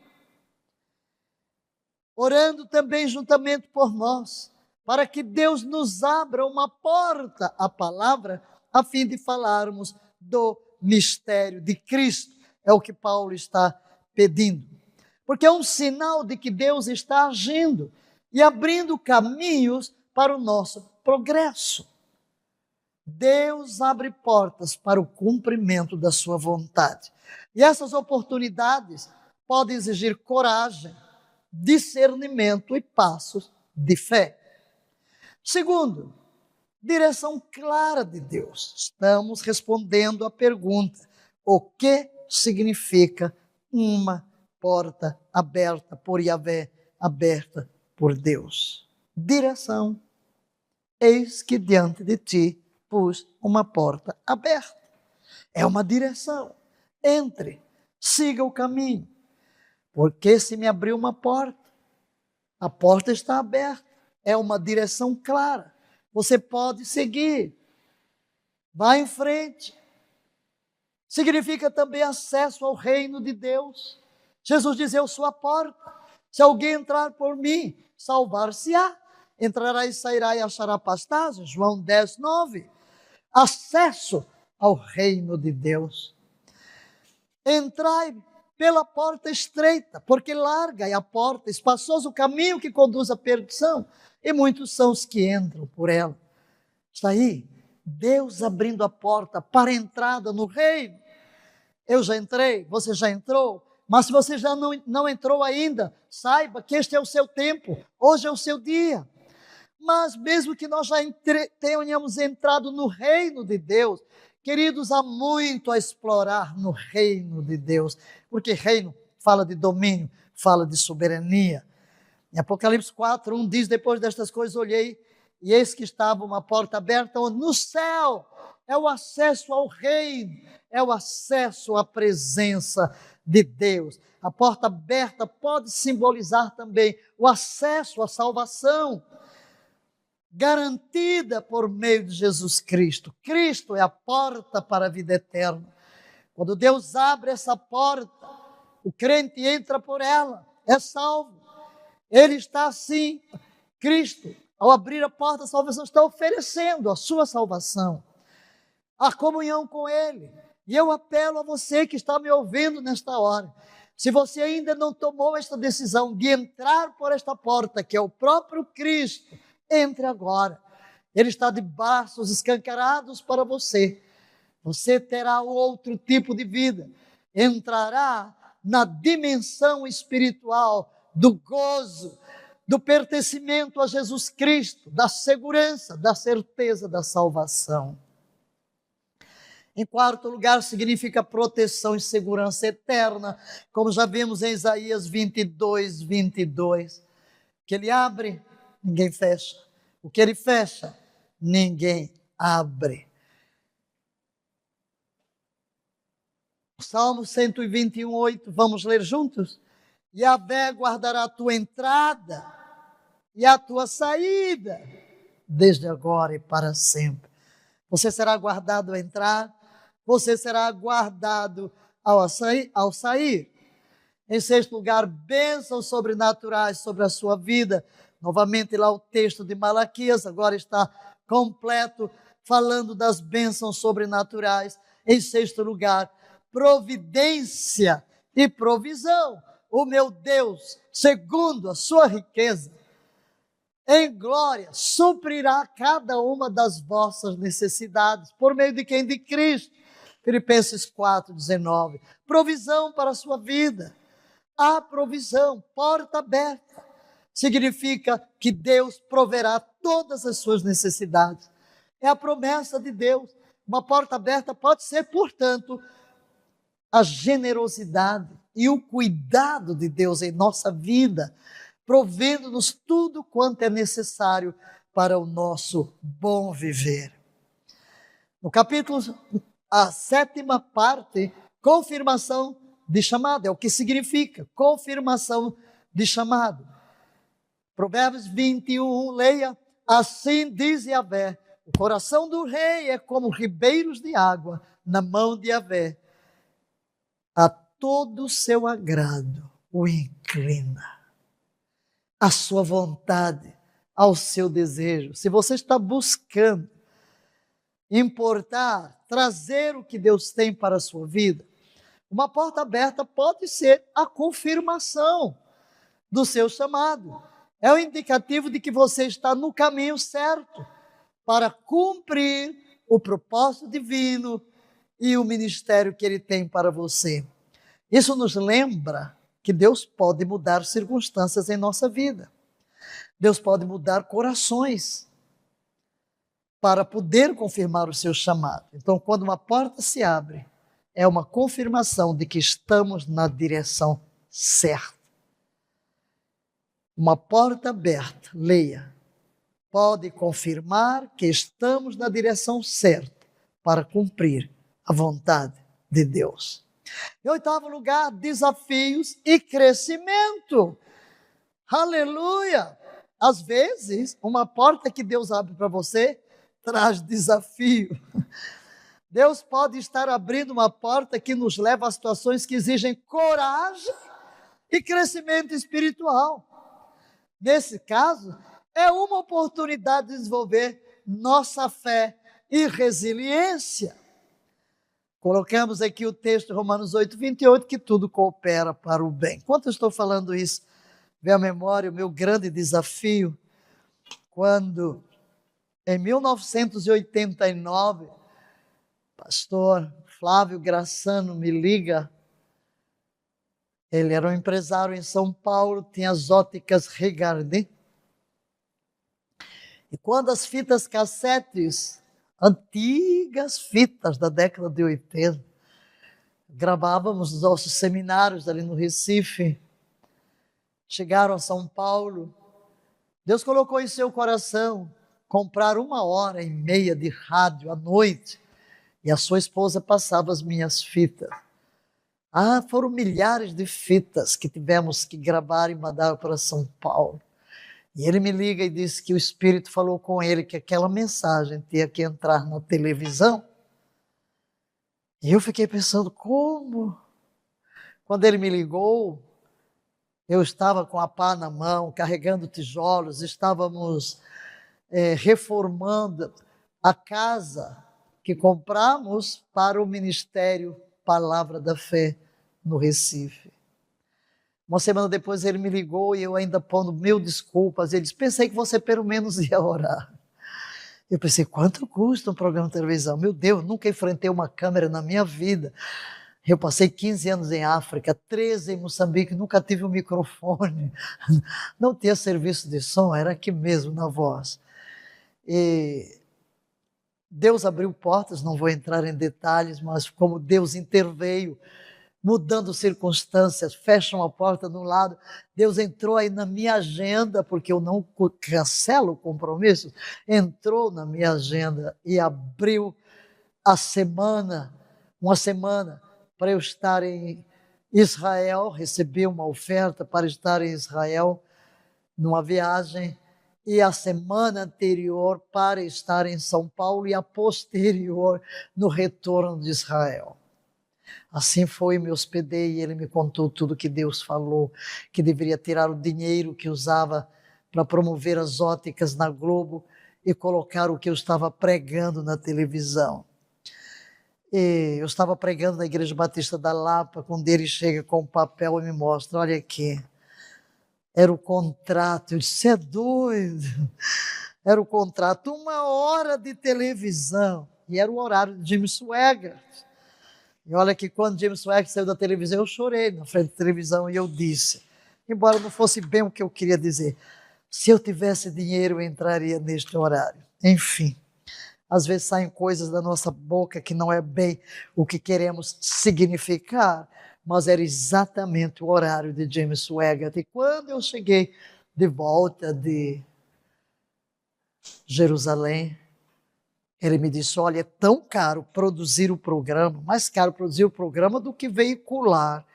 Orando também juntamente por nós, para que Deus nos abra uma porta à palavra, a fim de falarmos do mistério de Cristo. É o que Paulo está pedindo. Porque é um sinal de que Deus está agindo e abrindo caminhos para o nosso progresso. Deus abre portas para o cumprimento da sua vontade. E essas oportunidades podem exigir coragem, discernimento e passos de fé. Segundo, direção clara de Deus. Estamos respondendo à pergunta: o que significa uma porta aberta por Yahvé, aberta por Deus? Direção. Eis que diante de ti pus uma porta aberta. É uma direção. Entre, siga o caminho. Porque se me abrir uma porta, a porta está aberta. É uma direção clara. Você pode seguir. Vá em frente. Significa também acesso ao reino de Deus. Jesus diz: eu sou a porta. Se alguém entrar por mim, salvar-se-á. Entrará e sairá e achará pastagem. João 10, 9. Acesso ao reino de Deus. Entrai pela porta estreita, porque larga é a porta, espaçoso o caminho que conduz à perdição, e muitos são os que entram por ela. Está aí, Deus abrindo a porta para a entrada no reino. Eu já entrei, você já entrou, mas se você já não entrou ainda, saiba que este é o seu tempo, hoje é o seu dia. Mas mesmo que nós já tenhamos entrado no reino de Deus, queridos, há muito a explorar no reino de Deus, porque reino fala de domínio, fala de soberania. Em Apocalipse 4, 1 diz: depois destas coisas olhei, e eis que estava uma porta aberta onde no céu é o acesso ao reino, é o acesso à presença de Deus. A porta aberta pode simbolizar também o acesso à salvação, garantida por meio de Jesus Cristo. Cristo é a porta para a vida eterna. Quando Deus abre essa porta, o crente entra por ela, é salvo. Ele está assim, Cristo, ao abrir a porta da salvação, está oferecendo a sua salvação, a comunhão com Ele. E eu apelo a você que está me ouvindo nesta hora, se você ainda não tomou esta decisão de entrar por esta porta, que é o próprio Cristo, entre agora. Ele está de braços escancarados para você. Você terá outro tipo de vida. Entrará na dimensão espiritual do gozo, do pertencimento a Jesus Cristo, da segurança, da certeza da salvação. Em quarto lugar, significa proteção e segurança eterna, como já vimos em Isaías 22, 22. Que Ele abre, ninguém fecha. O que Ele fecha, ninguém abre. Salmo 121, 8, vamos ler juntos? Yahvé guardará a tua entrada e a tua saída, desde agora e para sempre. Você será guardado ao entrar, você será guardado ao sair. Em sexto lugar, bênçãos sobrenaturais sobre a sua vida. Novamente lá o texto de Malaquias, agora está completo, falando das bênçãos sobrenaturais. Em sexto lugar, providência e provisão. O meu Deus, segundo a sua riqueza, em glória, suprirá cada uma das vossas necessidades. Por meio de quem? De Cristo. Filipenses 4, 19. Provisão para a sua vida. A provisão, porta aberta, significa que Deus proverá todas as suas necessidades. É a promessa de Deus. Uma porta aberta pode ser, portanto, a generosidade e o cuidado de Deus em nossa vida, provendo-nos tudo quanto é necessário para o nosso bom viver. No capítulo, a sétima parte, confirmação de chamada, é o que significa confirmação de chamado. Provérbios 21, leia. Assim diz Yahvé, o coração do rei é como ribeiros de água na mão de Yahvé. A todo o seu agrado o inclina, a sua vontade, ao seu desejo. Se você está buscando importar, trazer o que Deus tem para a sua vida, uma porta aberta pode ser a confirmação do seu chamado. É o indicativo de que você está no caminho certo para cumprir o propósito divino e o ministério que Ele tem para você. Isso nos lembra que Deus pode mudar circunstâncias em nossa vida. Deus pode mudar corações para poder confirmar o seu chamado. Então, quando uma porta se abre, é uma confirmação de que estamos na direção certa. Uma porta aberta, leia, pode confirmar que estamos na direção certa para cumprir a vontade de Deus. Em oitavo lugar, desafios e crescimento. Aleluia! Às vezes, uma porta que Deus abre para você traz desafio. Deus pode estar abrindo uma porta que nos leva a situações que exigem coragem e crescimento espiritual. Nesse caso, é uma oportunidade de desenvolver nossa fé e resiliência. Colocamos aqui o texto de Romanos 8, 28, que tudo coopera para o bem. Enquanto eu estou falando isso, vem à memória o meu grande desafio, quando, em 1989, pastor Flávio Graçano me liga. Ele era um empresário em São Paulo, tinha as óticas Regardin. E quando as fitas cassetes, antigas fitas da década de 80, gravávamos os nossos seminários ali no Recife, chegaram a São Paulo, Deus colocou em seu coração comprar 1h30 de rádio à noite, e a sua esposa passava as minhas fitas. Foram milhares de fitas que tivemos que gravar e mandar para São Paulo. E ele me liga e disse que o Espírito falou com ele que aquela mensagem tinha que entrar na televisão. E eu fiquei pensando, como? Quando ele me ligou, eu estava com a pá na mão, carregando tijolos, estávamos reformando a casa que compramos para o Ministério Palavra da Fé no Recife. Uma semana depois ele me ligou e eu ainda pondo mil desculpas. Ele disse, pensei que você pelo menos ia orar. Eu pensei, quanto custa um programa de televisão? Meu Deus, nunca enfrentei uma câmera na minha vida. Eu passei 15 anos em África, 13 em Moçambique, nunca tive um microfone. Não tinha serviço de som, era aqui mesmo na voz. E Deus abriu portas, não vou entrar em detalhes, mas como Deus interveio, mudando circunstâncias, fecha uma porta de um lado, Deus entrou aí na minha agenda, porque eu não cancelo compromissos, entrou na minha agenda e abriu uma semana para eu estar em Israel, recebi uma oferta para estar em Israel, numa viagem, e a semana anterior para estar em São Paulo e a posterior no retorno de Israel. Assim foi, me hospedei e ele me contou tudo que Deus falou, que deveria tirar o dinheiro que usava para promover as óticas na Globo e colocar o que eu estava pregando na televisão. E eu estava pregando na Igreja Batista da Lapa, quando ele chega com o papel e me mostra, olha aqui, era o contrato. Eu disse, você é doido? Era o contrato, 1h de televisão, e era o horário de Jim Swaggart. E olha que quando Jim Swaggart saiu da televisão, eu chorei na frente da televisão e eu disse, embora não fosse bem o que eu queria dizer, se eu tivesse dinheiro eu entraria neste horário. Enfim, às vezes saem coisas da nossa boca que não é bem o que queremos significar, mas era exatamente o horário de James Swaggart. E quando eu cheguei de volta de Jerusalém, ele me disse, olha, é tão caro produzir o programa, mais caro produzir o programa do que veicular.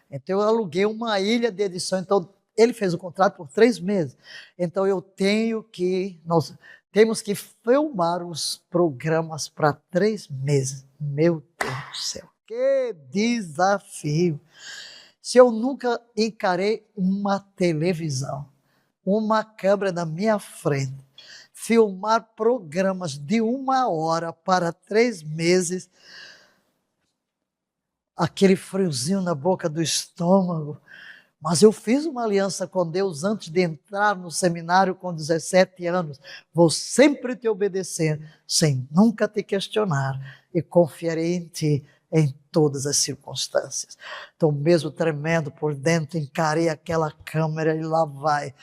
Então eu aluguei uma ilha de edição, então ele fez o contrato por 3 meses. Então nós temos que filmar os programas para 3 meses. Meu Deus do céu, que desafio! Se eu nunca encarei uma televisão, uma câmera na minha frente, filmar programas de 1 hora para 3 meses, aquele friozinho na boca do estômago. Mas eu fiz uma aliança com Deus antes de entrar no seminário com 17 anos. Vou sempre te obedecer, sem nunca te questionar, e confiarei em ti em todas as circunstâncias. Então, mesmo tremendo por dentro, encarei aquela câmera e lá vai.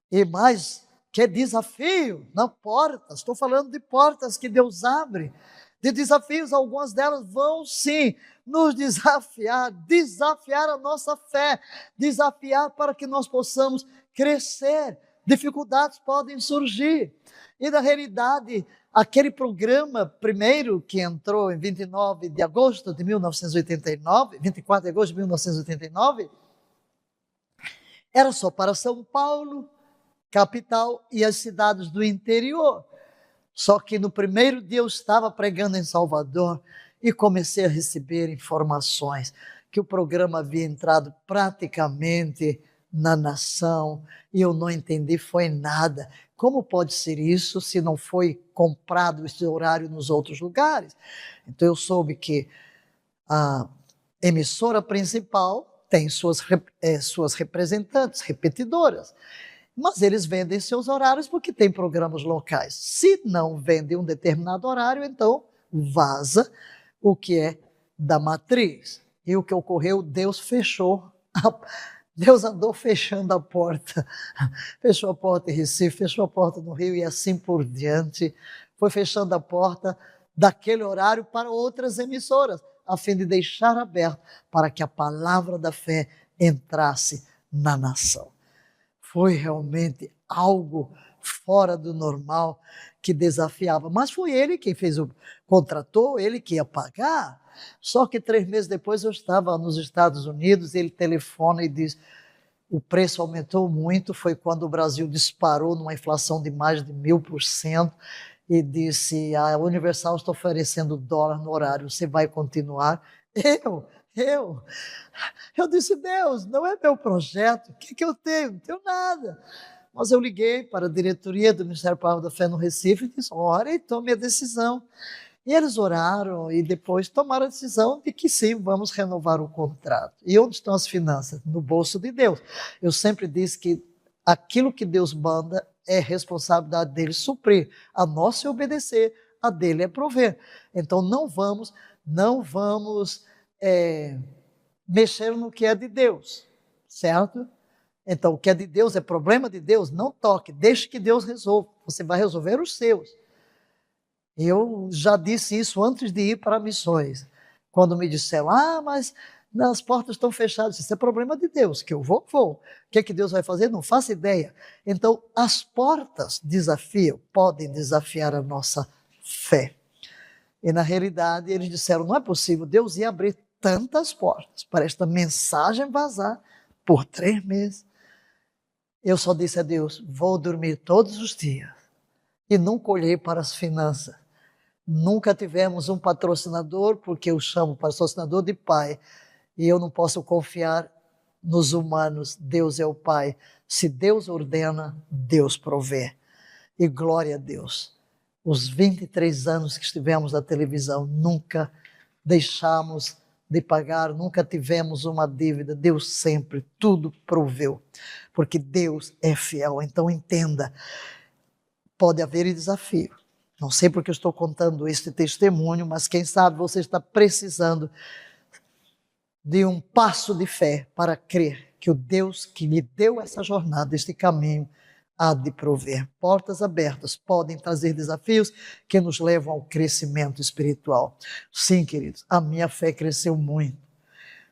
E mais, que desafio na porta. Estou falando de portas que Deus abre, de desafios. Algumas delas vão sim nos desafiar a nossa fé, desafiar para que nós possamos crescer. Dificuldades podem surgir. E na realidade, aquele programa primeiro que entrou em 24 de agosto de 1989, era só para São Paulo, capital, e as cidades do interior. Só que no primeiro dia eu estava pregando em Salvador e comecei a receber informações que o programa havia entrado praticamente na nação e eu não entendi foi nada. Como pode ser isso se não foi comprado esse horário nos outros lugares? Então eu soube que a emissora principal tem suas representantes, repetidoras, mas eles vendem seus horários porque tem programas locais. Se não vendem um determinado horário, então vaza o que é da matriz. E o que ocorreu, Deus fechou, Deus andou fechando a porta, fechou a porta em Recife, fechou a porta no Rio e assim por diante, foi fechando a porta daquele horário para outras emissoras, a fim de deixar aberto para que a palavra da fé entrasse na nação. Foi realmente algo fora do normal que desafiava, mas foi ele quem contratou, ele que ia pagar. Só que 3 meses depois eu estava nos Estados Unidos, ele telefona e diz, o preço aumentou muito, foi quando o Brasil disparou numa inflação de mais de 1000%, e disse, a Universal está oferecendo $1 no horário, você vai continuar? Eu disse, Deus, não é meu projeto, o que eu tenho? Não tenho nada. Mas eu liguei para a diretoria do Ministério Palavra da Fé no Recife e disse, ora e tome a decisão. E eles oraram e depois tomaram a decisão de que sim, vamos renovar o contrato. E onde estão as finanças? No bolso de Deus. Eu sempre disse que aquilo que Deus manda é responsabilidade dele suprir. A nossa é obedecer, a dele é prover. Então não vamos mexer no que é de Deus, certo? Então o que é de Deus é problema de Deus, não toque, deixe que Deus resolva. Você vai resolver os seus. Eu já disse isso antes de ir para missões. Quando me disseram, mas as portas estão fechadas, isso é problema de Deus, que eu vou. O que é que Deus vai fazer? Não faço ideia. Então, as portas podem desafiar a nossa fé. E na realidade, eles disseram, não é possível, Deus ia abrir tantas portas para esta mensagem vazar por 3 meses. Eu só disse a Deus, vou dormir todos os dias. E nunca olhei para as finanças. Nunca tivemos um patrocinador, porque eu chamo patrocinador de pai, e eu não posso confiar nos humanos. Deus é o Pai. Se Deus ordena, Deus provê. E glória a Deus. Os 23 anos que estivemos na televisão, nunca deixamos de pagar, nunca tivemos uma dívida. Deus sempre tudo proveu, porque Deus é fiel. Então entenda, pode haver desafio. Não sei porque eu estou contando este testemunho, mas quem sabe você está precisando de um passo de fé para crer que o Deus que lhe deu essa jornada, este caminho, há de prover. Portas abertas podem trazer desafios que nos levam ao crescimento espiritual. Sim, queridos, a minha fé cresceu muito.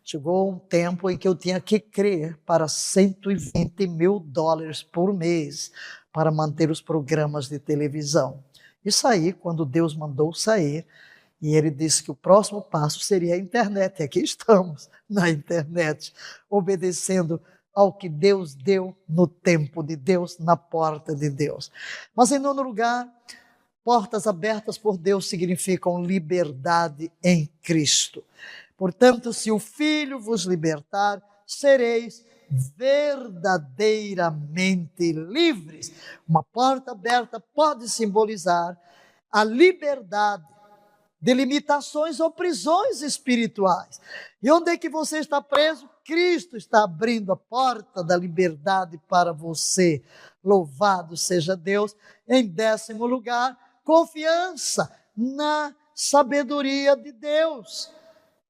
Chegou um tempo em que eu tinha que crer para $120 mil por mês para manter os programas de televisão. E saí quando Deus mandou sair, e ele disse que o próximo passo seria a internet. E aqui estamos, na internet, obedecendo ao que Deus deu no tempo de Deus, na porta de Deus. Mas em nono lugar, portas abertas por Deus significam liberdade em Cristo. Portanto, se o Filho vos libertar, sereis verdadeiramente livres. Uma porta aberta pode simbolizar a liberdade de limitações ou prisões espirituais. E onde é que você está preso? Cristo está abrindo a porta da liberdade para você. Louvado seja Deus. Em 10º lugar, confiança na sabedoria de Deus.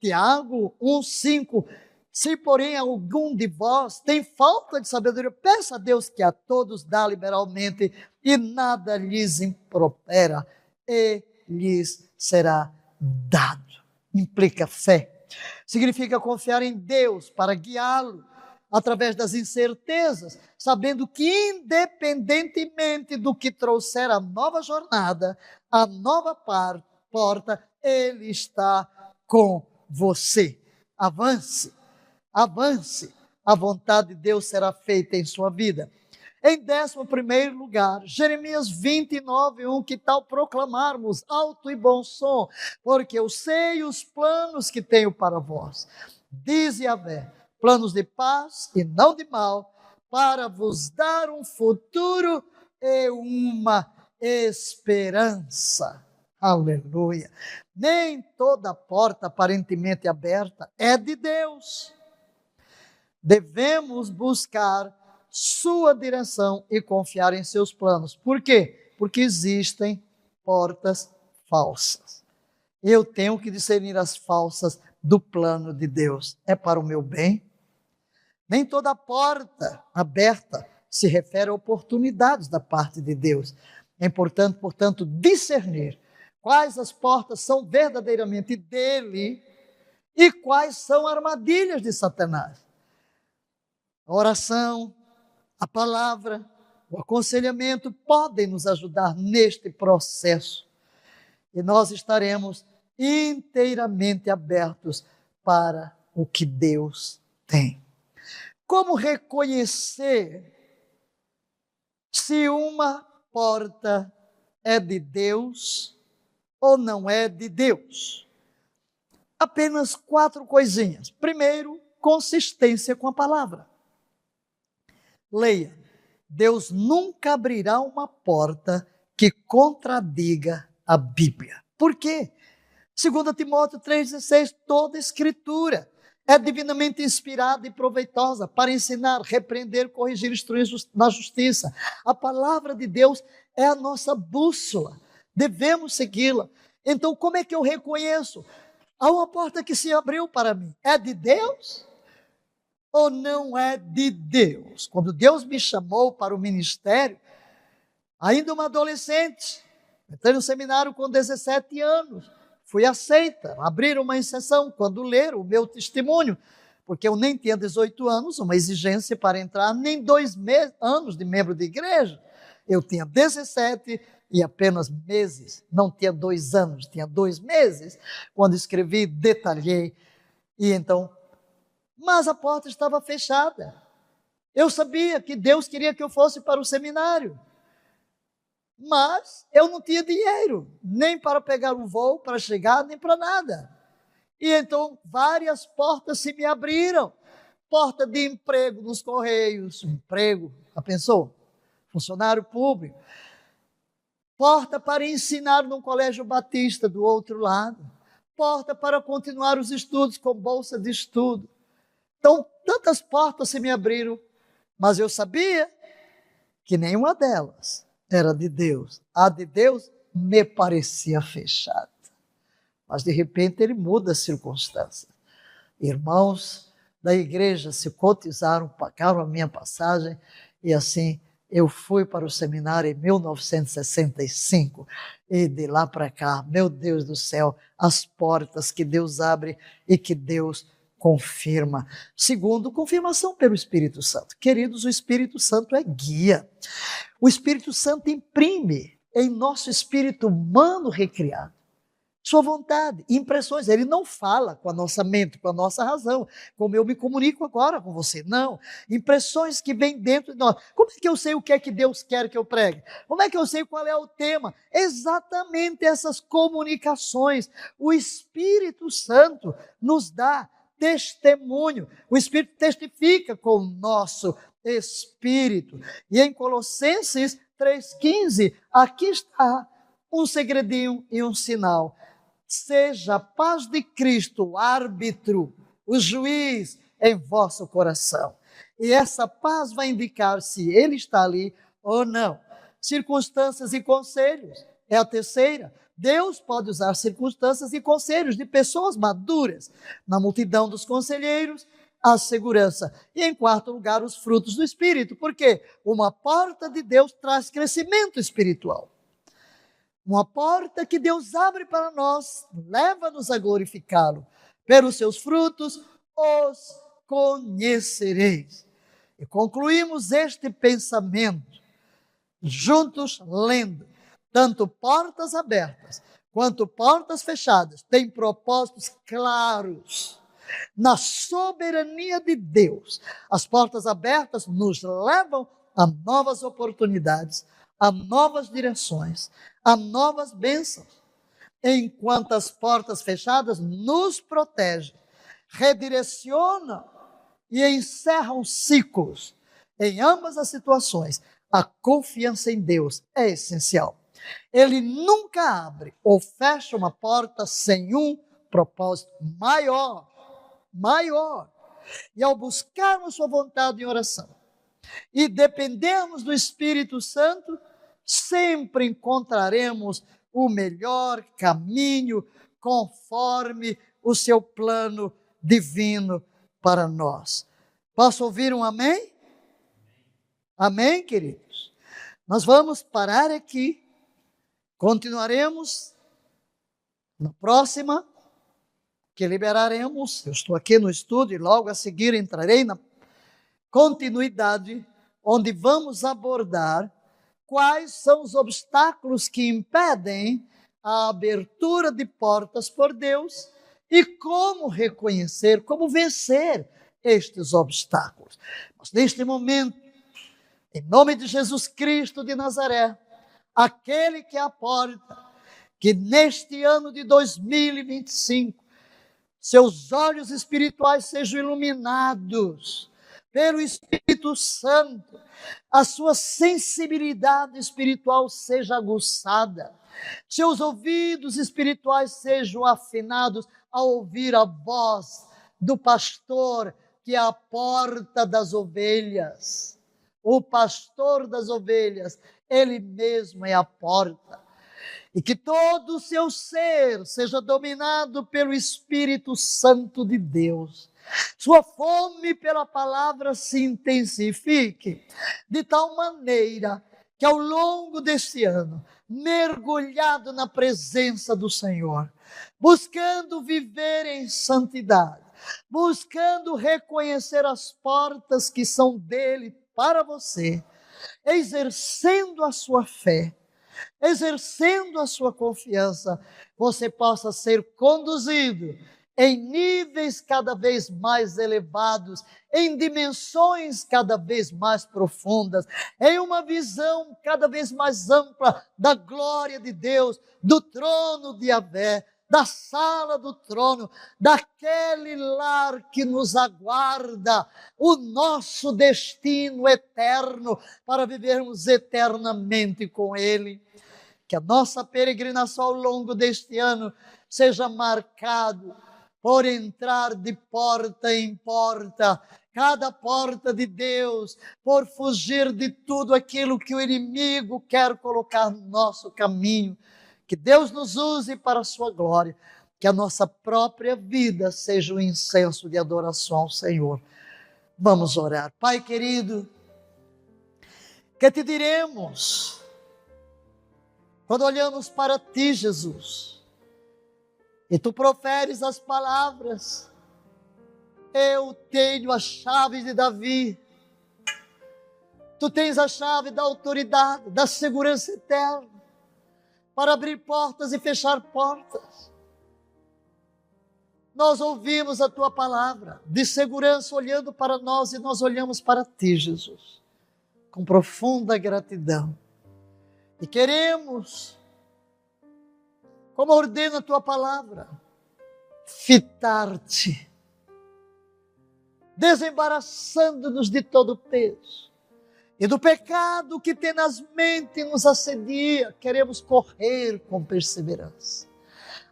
Tiago 1,5. Se, porém, algum de vós tem falta de sabedoria, peça a Deus que a todos dá liberalmente e nada lhes impropera, e lhes será dado. Implica fé. Significa confiar em Deus para guiá-lo através das incertezas, sabendo que independentemente do que trouxer a nova jornada, a nova porta, Ele está com você. Avance, avance. A vontade de Deus será feita em sua vida. Em 11º lugar, Jeremias 29:1, que tal proclamarmos alto e bom som, porque eu sei os planos que tenho para vós, diz Yahvé, planos de paz e não de mal, para vos dar um futuro e uma esperança. Aleluia! Nem toda porta aparentemente aberta é de Deus. Devemos buscar sua direção e confiar em seus planos. Por quê? Porque existem portas falsas. Eu tenho que discernir as falsas do plano de Deus. É para o meu bem? Nem toda porta aberta se refere a oportunidades da parte de Deus. É importante, portanto, discernir quais as portas são verdadeiramente dele e quais são armadilhas de Satanás. A oração, a palavra, o aconselhamento podem nos ajudar neste processo. E nós estaremos inteiramente abertos para o que Deus tem. Como reconhecer se uma porta é de Deus ou não é de Deus? Apenas 4 coisinhas. Primeiro, consistência com a palavra. Leia, Deus nunca abrirá uma porta que contradiga a Bíblia. Por quê? 2 Timóteo 3,16, toda escritura é divinamente inspirada e proveitosa para ensinar, repreender, corrigir, instruir na justiça. A palavra de Deus é a nossa bússola, devemos segui-la. Então, como é que eu reconheço? Há uma porta que se abriu para mim, é de Deus ou não é de Deus? Quando Deus me chamou para o ministério, ainda uma adolescente, entrei no seminário com 17 anos, fui aceita, abriram uma exceção quando leram o meu testemunho, porque eu nem tinha 18 anos, uma exigência para entrar, nem 2 anos de membro de igreja. Eu tinha 17 e apenas meses, não tinha 2 anos, tinha 2 meses, quando escrevi, detalhei, e então, mas a porta estava fechada. Eu sabia que Deus queria que eu fosse para o seminário, mas eu não tinha dinheiro, nem para pegar um voo, para chegar, nem para nada. E então várias portas se me abriram. Porta de emprego nos Correios, emprego, já pensou? Funcionário público. Porta para ensinar num colégio batista do outro lado. Porta para continuar os estudos com bolsa de estudo. Então, tantas portas se me abriram, mas eu sabia que nenhuma delas era de Deus. A de Deus me parecia fechada. Mas de repente ele muda a circunstância. Irmãos da igreja se cotizaram, pagaram a minha passagem e assim eu fui para o seminário em 1965 e de lá para cá, meu Deus do céu, as portas que Deus abre e que Deus confirma. Segundo, confirmação pelo Espírito Santo. Queridos, o Espírito Santo é guia. O Espírito Santo imprime em nosso espírito humano recriado Sua vontade, impressões. Ele não fala com a nossa mente, com a nossa razão, como eu me comunico agora com você. Não. Impressões que vêm dentro de nós. Como é que eu sei o que é que Deus quer que eu pregue? Como é que eu sei qual é o tema? Exatamente essas comunicações. O Espírito Santo nos dá testemunho. O Espírito testifica com o nosso espírito. E em Colossenses 3,15, aqui está um segredinho e um sinal. Seja a paz de Cristo o árbitro, o juiz em vosso coração. E essa paz vai indicar se ele está ali ou não. Circunstâncias e conselhos é a terceira. Deus pode usar circunstâncias e conselhos de pessoas maduras. Na multidão dos conselheiros, a segurança. E em quarto lugar, os frutos do Espírito. Porque uma porta de Deus traz crescimento espiritual. Uma porta que Deus abre para nós, leva-nos a glorificá-lo. Pelos seus frutos os conhecereis. E concluímos este pensamento, juntos lendo, tanto portas abertas, quanto portas fechadas, têm propósitos claros. Na soberania de Deus, as portas abertas nos levam a novas oportunidades, a novas direções, a novas bênçãos, enquanto as portas fechadas nos protegem, redirecionam e encerram ciclos. Em ambas as situações, a confiança em Deus é essencial. Ele nunca abre ou fecha uma porta sem um propósito maior. E ao buscarmos sua vontade em oração e dependermos do Espírito Santo, sempre encontraremos o melhor caminho conforme o seu plano divino para nós. Posso ouvir um amém? Amém, queridos? Nós vamos parar aqui, continuaremos na próxima, que liberaremos. Eu estou aqui no estúdio e logo a seguir entrarei na continuidade, onde vamos abordar quais são os obstáculos que impedem a abertura de portas por Deus e como reconhecer, como vencer estes obstáculos. Mas neste momento, em nome de Jesus Cristo de Nazaré, aquele que é a porta, que neste ano de 2025, seus olhos espirituais sejam iluminados pelo Espírito Santo, a sua sensibilidade espiritual seja aguçada, seus ouvidos espirituais sejam afinados a ouvir a voz do pastor, que é a porta das ovelhas. O pastor das ovelhas, ele mesmo é a porta. E que todo o seu ser seja dominado pelo Espírito Santo de Deus. Sua fome pela palavra se intensifique, de tal maneira que ao longo deste ano, mergulhado na presença do Senhor, buscando viver em santidade, buscando reconhecer as portas que são dele para você, exercendo a sua fé, exercendo a sua confiança, você possa ser conduzido em níveis cada vez mais elevados, em dimensões cada vez mais profundas, em uma visão cada vez mais ampla da glória de Deus, do trono de Yahvé, da sala do trono, daquele lar que nos aguarda, o nosso destino eterno, para vivermos eternamente com Ele. Que a nossa peregrinação ao longo deste ano seja marcado por entrar de porta em porta, cada porta de Deus, por fugir de tudo aquilo que o inimigo quer colocar no nosso caminho. Que Deus nos use para a sua glória, que a nossa própria vida seja um incenso de adoração ao Senhor. Vamos orar. Pai querido, que te diremos quando olhamos para ti, Jesus, e tu proferes as palavras: eu tenho a chave de Davi. Tu tens a chave da autoridade, da segurança eterna, para abrir portas e fechar portas. Nós ouvimos a Tua palavra de segurança olhando para nós e nós olhamos para Ti, Jesus, com profunda gratidão. E queremos, como ordena a Tua palavra, fitar-te, desembaraçando-nos de todo peso e do pecado que tenazmente nos assedia. Queremos correr com perseverança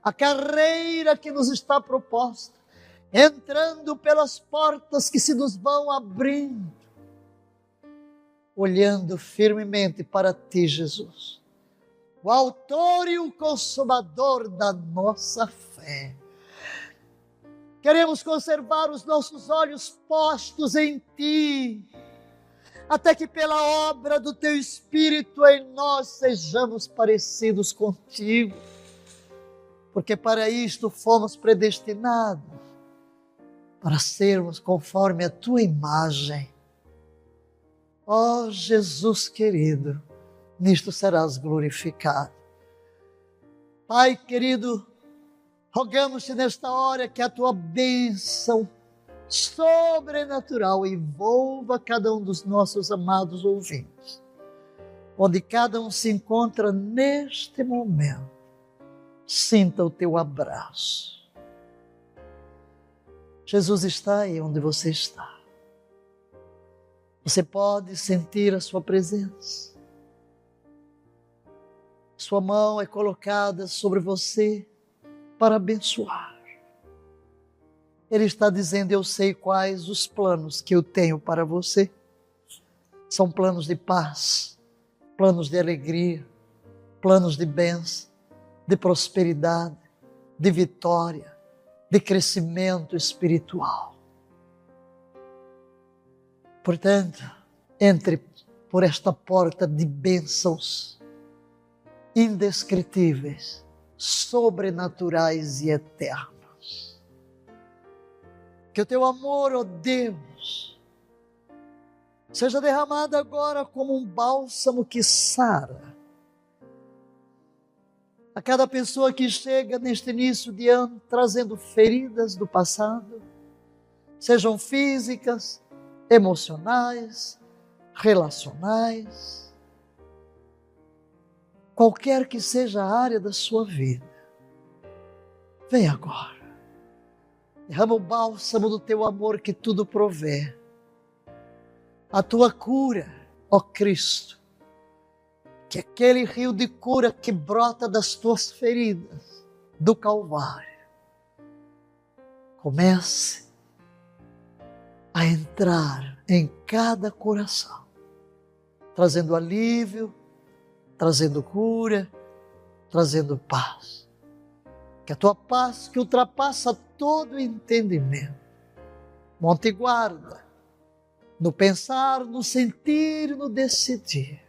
a carreira que nos está proposta, entrando pelas portas que se nos vão abrindo, olhando firmemente para Ti, Jesus, o autor e o consumador da nossa fé. Queremos conservar os nossos olhos postos em Ti, até que pela obra do Teu Espírito em nós sejamos parecidos contigo, porque para isto fomos predestinados, para sermos conforme a Tua imagem. Ó Jesus querido, nisto serás glorificado. Pai querido, rogamos-te nesta hora que a Tua bênção sobrenatural envolva cada um dos nossos amados ouvintes, onde cada um se encontra neste momento. Sinta o Teu abraço. Jesus está aí onde você está. Você pode sentir a Sua presença. Sua mão é colocada sobre você para abençoar. Ele está dizendo: eu sei quais os planos que eu tenho para você. São planos de paz, planos de alegria, planos de bênção, de prosperidade, de vitória, de crescimento espiritual. Portanto, entre por esta porta de bênçãos indescritíveis, sobrenaturais e eternos. Que o Teu amor, ó Deus, seja derramado agora como um bálsamo que sara a cada pessoa que chega neste início de ano trazendo feridas do passado, sejam físicas, emocionais, relacionais, qualquer que seja a área da sua vida. Vem agora, derrama o bálsamo do Teu amor que tudo provê, a Tua cura, ó Cristo, que aquele rio de cura que brota das Tuas feridas do Calvário comece a entrar em cada coração, trazendo alívio, trazendo cura, trazendo paz. Que a Tua paz, que ultrapassa todo entendimento, monte guarda no pensar, no sentir, no decidir.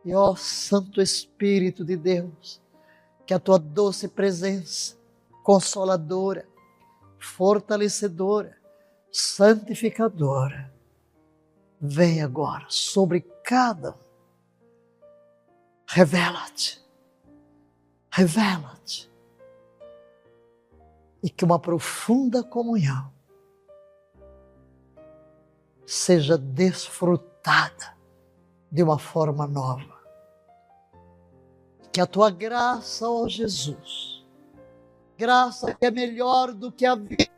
E ó Santo Espírito de Deus, que a Tua doce presença, consoladora, fortalecedora, santificadora, vem agora sobre cada um. Revela-te, revela-te, e que uma profunda comunhão seja desfrutada de uma forma nova. Que a Tua graça, ó Jesus, graça que é melhor do que a vida,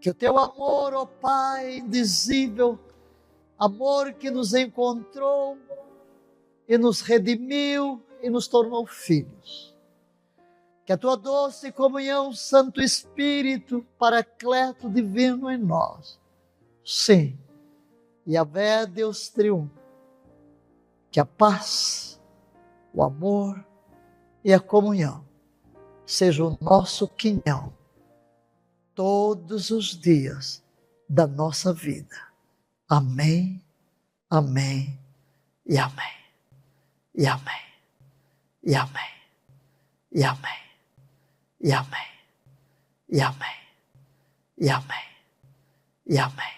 que o Teu amor, ó Pai indizível, amor que nos encontrou e nos redimiu e nos tornou filhos, que a Tua doce comunhão, Santo Espírito, Paracleto divino em nós, sim, Yahvé Deus triunfa, que a paz, o amor e a comunhão seja o nosso quinhão todos os dias da nossa vida. Amém, amém e amém, e amém, e amém, e amém, e amém, e amém, e amém, e amém.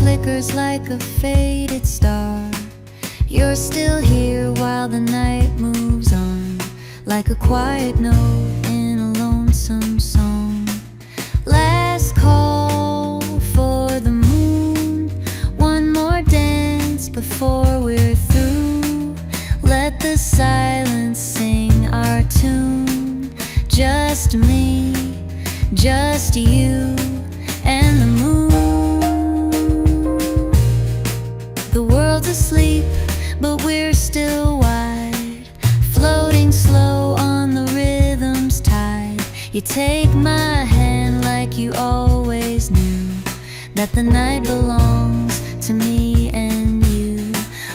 flickers like a faded star. You're still here while the night moves on, like a quiet note in a lonesome song. Last call for the moon, one more dance before we're through. Let the silence sing our tune. Just me, just you and the moon. The world's asleep, but we're still wide, floating slow on the rhythm's tide. You take my hand like you always knew that the night belongs to me and you.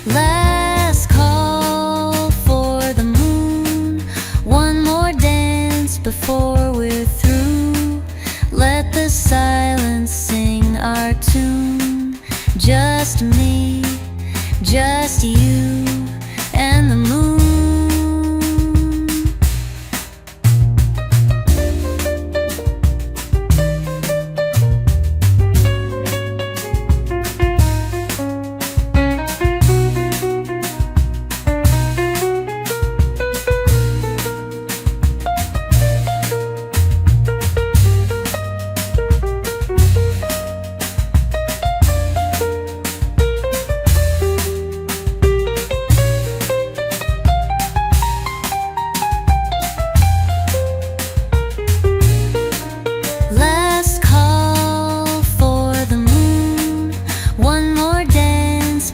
Last call for the moon, one more dance before we're through. Let the silence sing our tune. Just me, just you and the moon.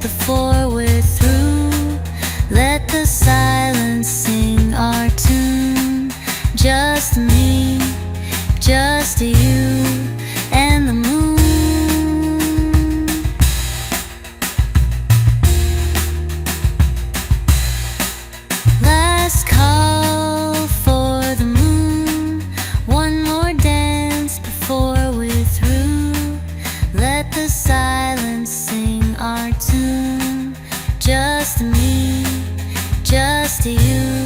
Before we're through, let the silence sing our tune. Just me, just you and the moon. Last call for the moon, one more dance before we're through. Let the silence sing our tune. Just me, just you.